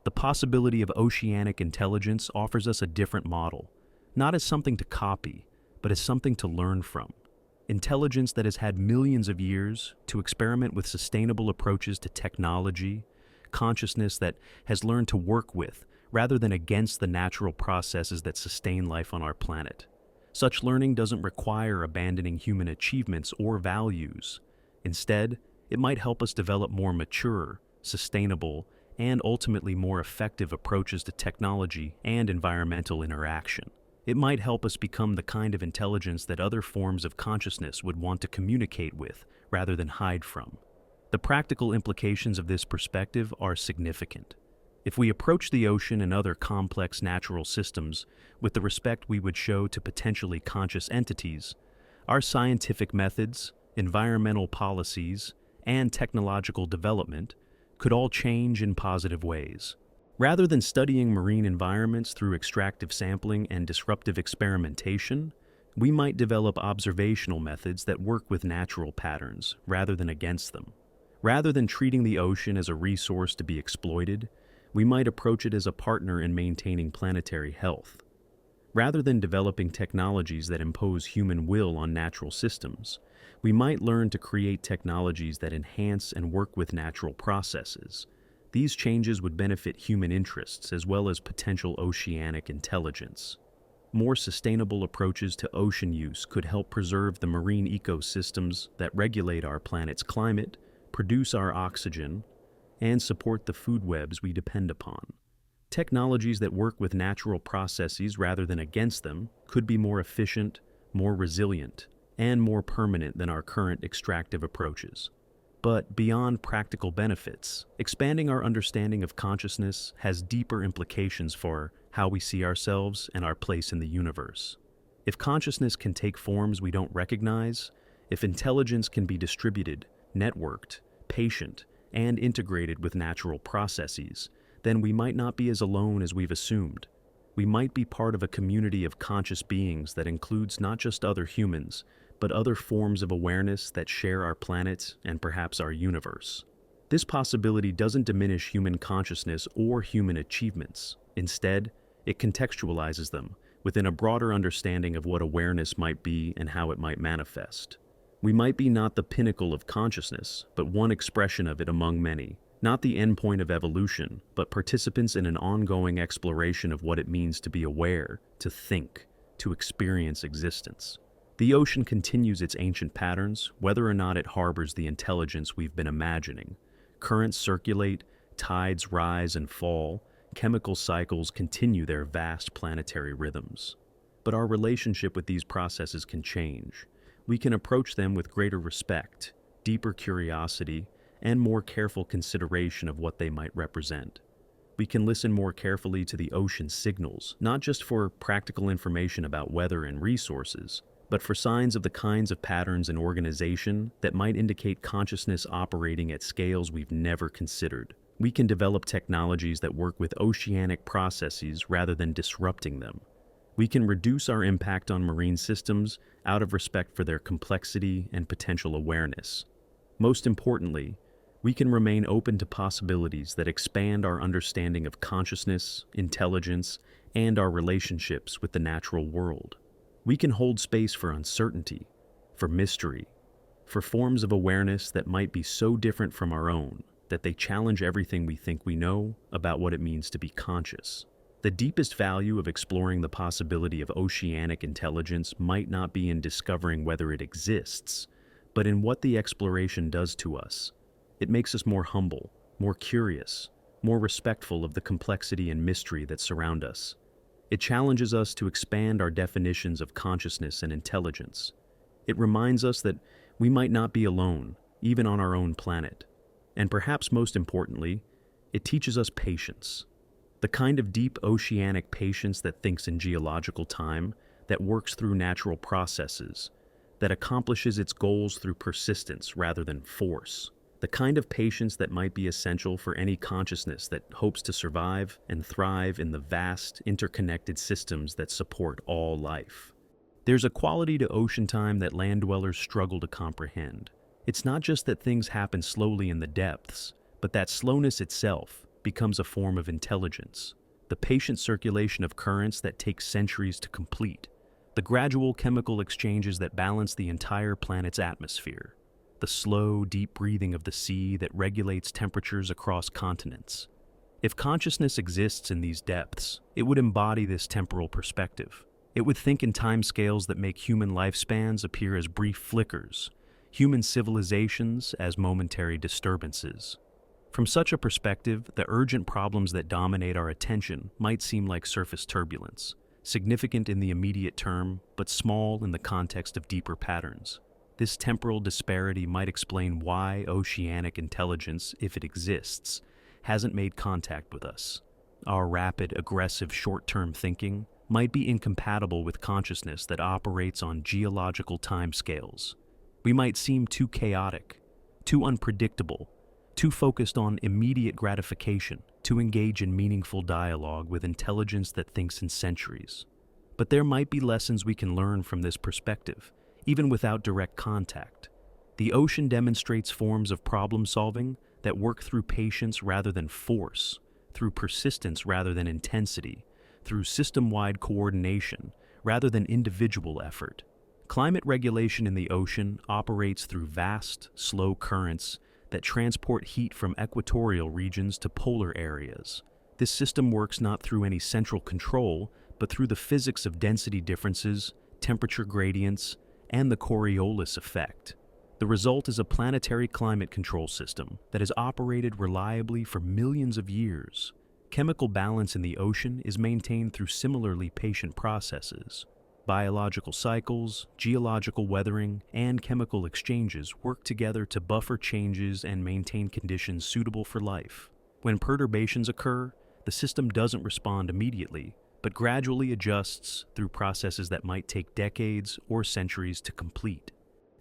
The possibility of oceanic intelligence offers us a different model, not as something to copy, but as something to learn from. Intelligence that has had millions of years to experiment with sustainable approaches to technology, consciousness that has learned to work with, rather than against the natural processes that sustain life on our planet. Such learning doesn't require abandoning human achievements or values. Instead, it might help us develop more mature, sustainable, and ultimately more effective approaches to technology and environmental interaction. It might help us become the kind of intelligence that other forms of consciousness would want to communicate with rather than hide from. The practical implications of this perspective are significant. If we approach the ocean and other complex natural systems with the respect we would show to potentially conscious entities, our scientific methods, environmental policies, and technological development could all change in positive ways. Rather than studying marine environments through extractive sampling and disruptive experimentation, we might develop observational methods that work with natural patterns rather than against them. Rather than treating the ocean as a resource to be exploited, we might approach it as a partner in maintaining planetary health. Rather than developing technologies that impose human will on natural systems, we might learn to create technologies that enhance and work with natural processes. These changes would benefit human interests as well as potential oceanic intelligence. More sustainable approaches to ocean use could help preserve the marine ecosystems that regulate our planet's climate, produce our oxygen, and support the food webs we depend upon. Technologies that work with natural processes rather than against them could be more efficient, more resilient, and more permanent than our current extractive approaches. But beyond practical benefits, expanding our understanding of consciousness has deeper implications for how we see ourselves and our place in the universe. If consciousness can take forms we don't recognize, if intelligence can be distributed, networked, patient, and integrated with natural processes, then we might not be as alone as we've assumed. We might be part of a community of conscious beings that includes not just other humans, but other forms of awareness that share our planet and perhaps our universe. This possibility doesn't diminish human consciousness or human achievements. Instead, it contextualizes them within a broader understanding of what awareness might be and how it might manifest. We might be not the pinnacle of consciousness, but one expression of it among many. Not the endpoint of evolution, but participants in an ongoing exploration of what it means to be aware, to think, to experience existence. The ocean continues its ancient patterns, whether or not it harbors the intelligence we've been imagining. Currents circulate, tides rise and fall, chemical cycles continue their vast planetary rhythms. But our relationship with these processes can change. We can approach them with greater respect, deeper curiosity, and more careful consideration of what they might represent. We can listen more carefully to the ocean's signals, not just for practical information about weather and resources, but for signs of the kinds of patterns and organization that might indicate consciousness operating at scales we've never considered. We can develop technologies that work with oceanic processes rather than disrupting them. We can reduce our impact on marine systems out of respect for their complexity and potential awareness. Most importantly, we can remain open to possibilities that expand our understanding of consciousness, intelligence, and our relationships with the natural world. We can hold space for uncertainty, for mystery, for forms of awareness that might be so different from our own that they challenge everything we think we know about what it means to be conscious. The deepest value of exploring the possibility of oceanic intelligence might not be in discovering whether it exists, but in what the exploration does to us. It makes us more humble, more curious, more respectful of the complexity and mystery that surround us. It challenges us to expand our definitions of consciousness and intelligence. It reminds us that we might not be alone, even on our own planet. And perhaps most importantly, it teaches us patience. The kind of deep oceanic patience that thinks in geological time, that works through natural processes, that accomplishes its goals through persistence rather than force. The kind of patience that might be essential for any consciousness that hopes to survive and thrive in the vast, interconnected systems that support all life. There's a quality to ocean time that land dwellers struggle to comprehend. It's not just that things happen slowly in the depths, but that slowness itself, becomes a form of intelligence. The patient circulation of currents that takes centuries to complete. The gradual chemical exchanges that balance the entire planet's atmosphere. The slow, deep breathing of the sea that regulates temperatures across continents. If consciousness exists in these depths, it would embody this temporal perspective. It would think in timescales that make human lifespans appear as brief flickers, human civilizations as momentary disturbances. From such a perspective, the urgent problems that dominate our attention might seem like surface turbulence, significant in the immediate term, but small in the context of deeper patterns. This temporal disparity might explain why oceanic intelligence, if it exists, hasn't made contact with us. Our rapid, aggressive, short-term thinking might be incompatible with consciousness that operates on geological timescales. We might seem too chaotic, too unpredictable, too focused on immediate gratification to engage in meaningful dialogue with intelligence that thinks in centuries. But there might be lessons we can learn from this perspective, even without direct contact. The ocean demonstrates forms of problem solving that work through patience rather than force, through persistence rather than intensity, through system-wide coordination rather than individual effort. Climate regulation in the ocean operates through vast, slow currents that transport heat from equatorial regions to polar areas. This system works not through any central control, but through the physics of density differences, temperature gradients, and the Coriolis effect. The result is a planetary climate control system that has operated reliably for millions of years. Chemical balance in the ocean is maintained through similarly patient processes. Biological cycles, geological weathering, and chemical exchanges work together to buffer changes and maintain conditions suitable for life. When perturbations occur, the system doesn't respond immediately, but gradually adjusts through processes that might take decades or centuries to complete.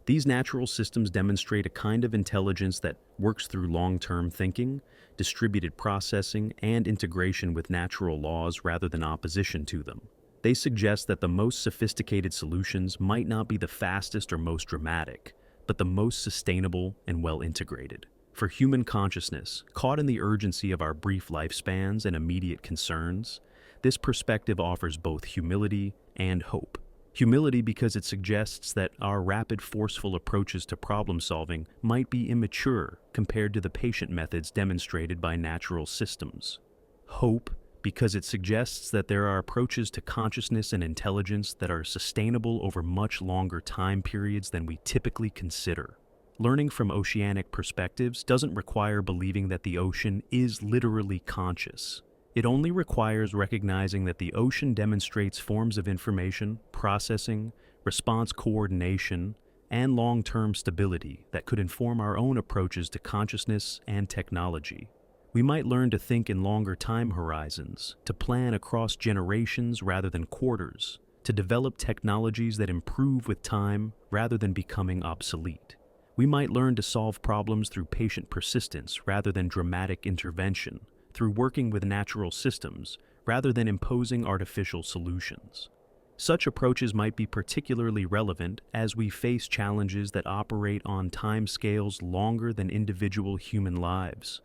These natural systems demonstrate a kind of intelligence that works through long-term thinking, distributed processing, and integration with natural laws rather than opposition to them. They suggest that the most sophisticated solutions might not be the fastest or most dramatic, but the most sustainable and well-integrated. For human consciousness, caught in the urgency of our brief lifespans and immediate concerns, this perspective offers both humility and hope. Humility because it suggests that our rapid, forceful approaches to problem-solving might be immature compared to the patient methods demonstrated by natural systems. Hope because it suggests that there are approaches to consciousness and intelligence that are sustainable over much longer time periods than we typically consider. Learning from oceanic perspectives doesn't require believing that the ocean is literally conscious. It only requires recognizing that the ocean demonstrates forms of information, processing, response coordination, and long-term stability that could inform our own approaches to consciousness and technology. We might learn to think in longer time horizons, to plan across generations rather than quarters, to develop technologies that improve with time rather than becoming obsolete. We might learn to solve problems through patient persistence rather than dramatic intervention, through working with natural systems rather than imposing artificial solutions. Such approaches might be particularly relevant as we face challenges that operate on timescales longer than individual human lives.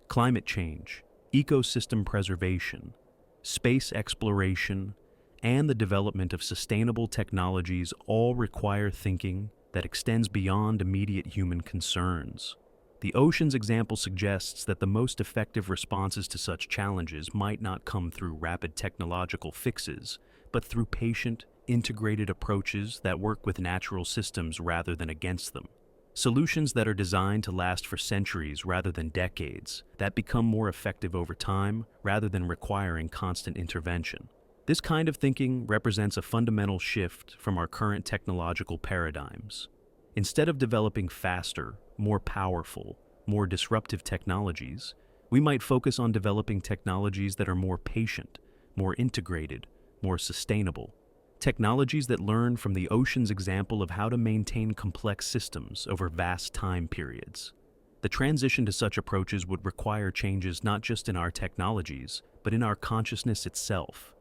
Climate change, ecosystem preservation, space exploration, and the development of sustainable technologies all require thinking that extends beyond immediate human concerns. The ocean's example suggests that the most effective responses to such challenges might not come through rapid technological fixes, but through patient, integrated approaches that work with natural systems rather than against them. Solutions that are designed to last for centuries rather than decades, that become more effective over time rather than requiring constant intervention. This kind of thinking represents a fundamental shift from our current technological paradigms. Instead of developing faster, more powerful, more disruptive technologies, we might focus on developing technologies that are more patient, more integrated, more sustainable. Technologies that learn from the ocean's example of how to maintain complex systems over vast time periods. The transition to such approaches would require changes not just in our technologies, but in our consciousness itself.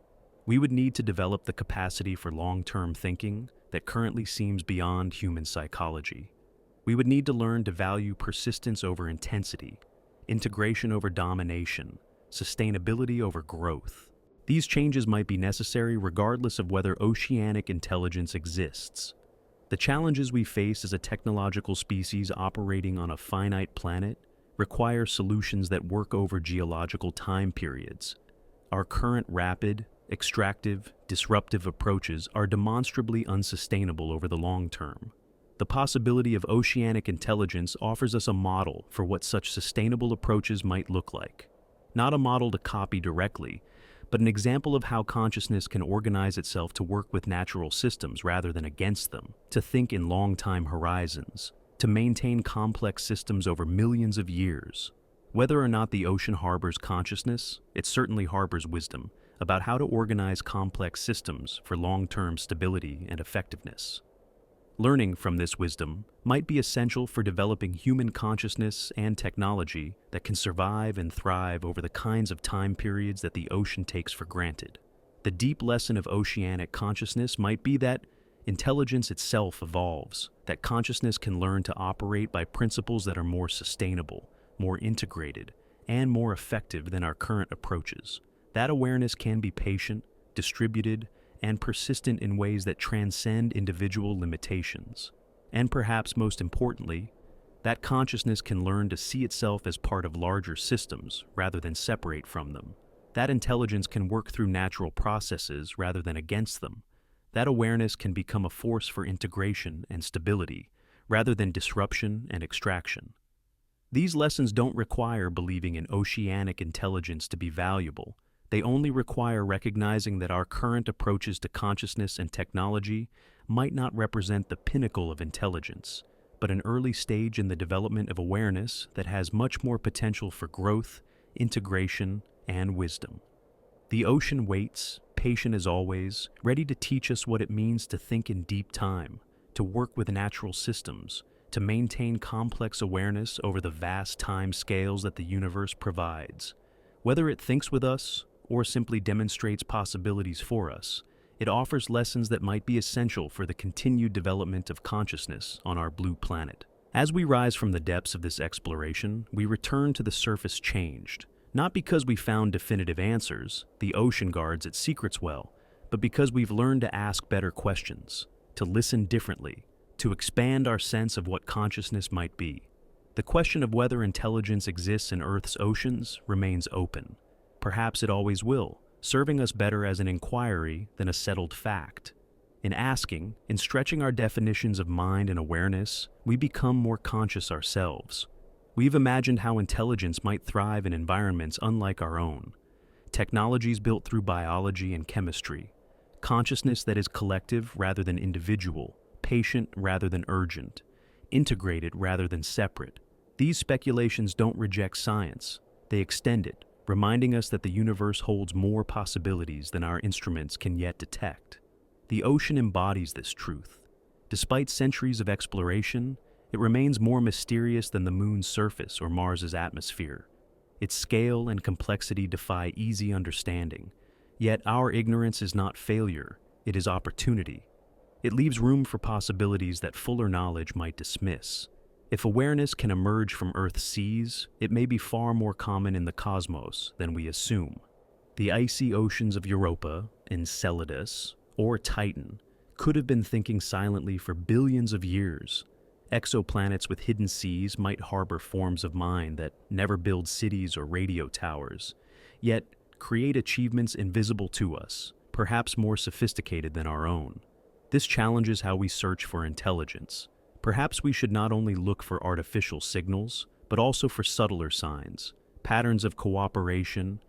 We would need to develop the capacity for long-term thinking that currently seems beyond human psychology. We would need to learn to value persistence over intensity, integration over domination, sustainability over growth. These changes might be necessary regardless of whether oceanic intelligence exists. The challenges we face as a technological species operating on a finite planet require solutions that work over geological time periods. Our current rapid, extractive, disruptive approaches are demonstrably unsustainable over the long term. The possibility of oceanic intelligence offers us a model for what such sustainable approaches might look like. Not a model to copy directly, but an example of how consciousness can organize itself to work with natural systems rather than against them, to think in long-time horizons, to maintain complex systems over millions of years. Whether or not the ocean harbors consciousness, it certainly harbors wisdom about how to organize complex systems for long-term stability and effectiveness. Learning from this wisdom might be essential for developing human consciousness and technology that can survive and thrive over the kinds of time periods that the ocean takes for granted. The deep lesson of oceanic consciousness might be that intelligence itself evolves, that consciousness can learn to operate by principles that are more sustainable, more integrated, and more effective than our current approaches. That awareness can be patient, distributed, and persistent in ways that transcend individual limitations. And perhaps most importantly, that consciousness can learn to see itself as part of larger systems rather than separate from them. That intelligence can work through natural processes rather than against them. That awareness can become a force for integration and stability rather than disruption and extraction. These lessons don't require believing in oceanic intelligence to be valuable. They only require recognizing that our current approaches to consciousness and technology might not represent the pinnacle of intelligence, but an early stage in the development of awareness that has much more potential for growth, integration, and wisdom. The ocean waits, patient as always, ready to teach us what it means to think in deep time, to work with natural systems, to maintain complex awareness over the vast time scales that the universe provides. Whether it thinks with us or simply demonstrates possibilities for us, it offers lessons that might be essential for the continued development of consciousness on our blue planet. As we rise from the depths of this exploration, we return to the surface changed, not because we found definitive answers, the ocean guards its secrets well, but because we've learned to ask better questions, to listen differently, to expand our sense of what consciousness might be. The question of whether intelligence exists in Earth's oceans remains open. Perhaps it always will, serving us better as an inquiry than a settled fact. In asking, in stretching our definitions of mind and awareness, we become more conscious ourselves. We've imagined how intelligence might thrive in environments unlike our own. Technologies built through biology and chemistry. Consciousness that is collective rather than individual, patient rather than urgent, integrated rather than separate. These speculations don't reject science, they extend it, reminding us that the universe holds more possibilities than our instruments can yet detect. The ocean embodies this truth. Despite centuries of exploration, it remains more mysterious than the moon's surface or Mars's atmosphere. Its scale and complexity defy easy understanding. Yet our ignorance is not failure, it is opportunity. It leaves room for possibilities that fuller knowledge might dismiss. If awareness can emerge from Earth's seas, it may be far more common in the cosmos than we assume. The icy oceans of Europa, Enceladus, or Titan could have been thinking silently for billions of years. Exoplanets with hidden seas might harbor forms of mind that never build cities or radio towers, yet create achievements invisible to us, perhaps more sophisticated than our own. This challenges how we search for intelligence. Perhaps we should not only look for artificial signals, but also for subtler signs, patterns of cooperation,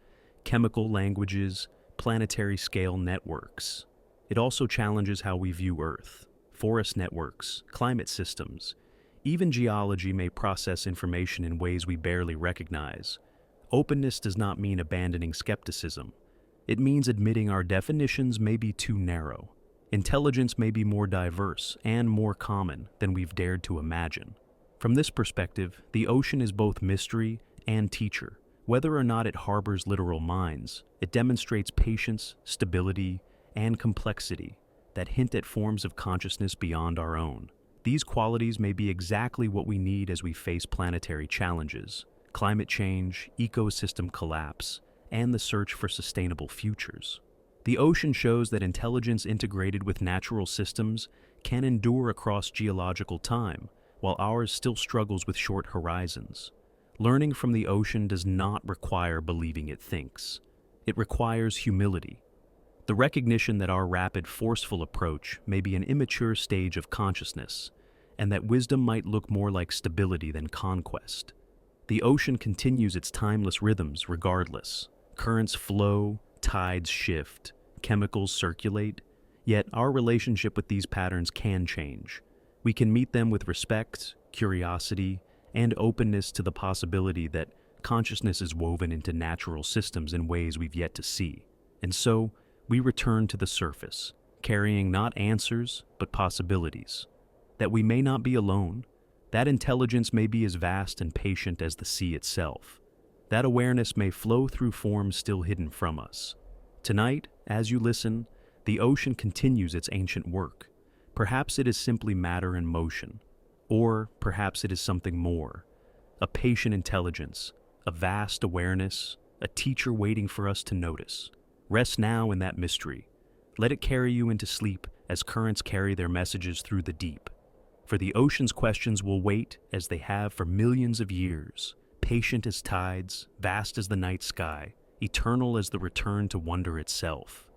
chemical languages, planetary scale networks. It also challenges how we view Earth. Forest networks, climate systems, even geology may process information in ways we barely recognize. Openness does not mean abandoning skepticism. It means admitting our definitions may be too narrow. Intelligence may be more diverse and more common than we've dared to imagine. From this perspective, the ocean is both mystery and teacher. Whether or not it harbors literal minds, it demonstrates patience, stability, and complexity that hint at forms of consciousness beyond our own. These qualities may be exactly what we need as we face planetary challenges, climate change, ecosystem collapse, and the search for sustainable futures. The ocean shows that intelligence integrated with natural systems can endure across geological time, while ours still struggles with short horizons. Learning from the ocean does not require believing it thinks. It requires humility. The recognition that our rapid, forceful approach may be an immature stage of consciousness, and that wisdom might look more like stability than conquest. The ocean continues its timeless rhythms regardless. Currents flow, tides shift, chemicals circulate, yet our relationship with these patterns can change. We can meet them with respect, curiosity, and openness to the possibility that consciousness is woven into natural systems in ways we've yet to see. And so, we return to the surface, carrying not answers, but possibilities. That we may not be alone, that intelligence may be as vast and patient as the sea itself. That awareness may flow through forms still hidden from us. Tonight, as you listen, the ocean continues its ancient work. Perhaps it is simply matter in motion, or perhaps it is something more. A patient intelligence, a vast awareness, a teacher waiting for us to notice. Rest now in that mystery. Let it carry you into sleep as currents carry their messages through the deep. For the ocean's questions will wait as they have for millions of years, patient as tides, vast as the night sky, eternal as the return to wonder itself.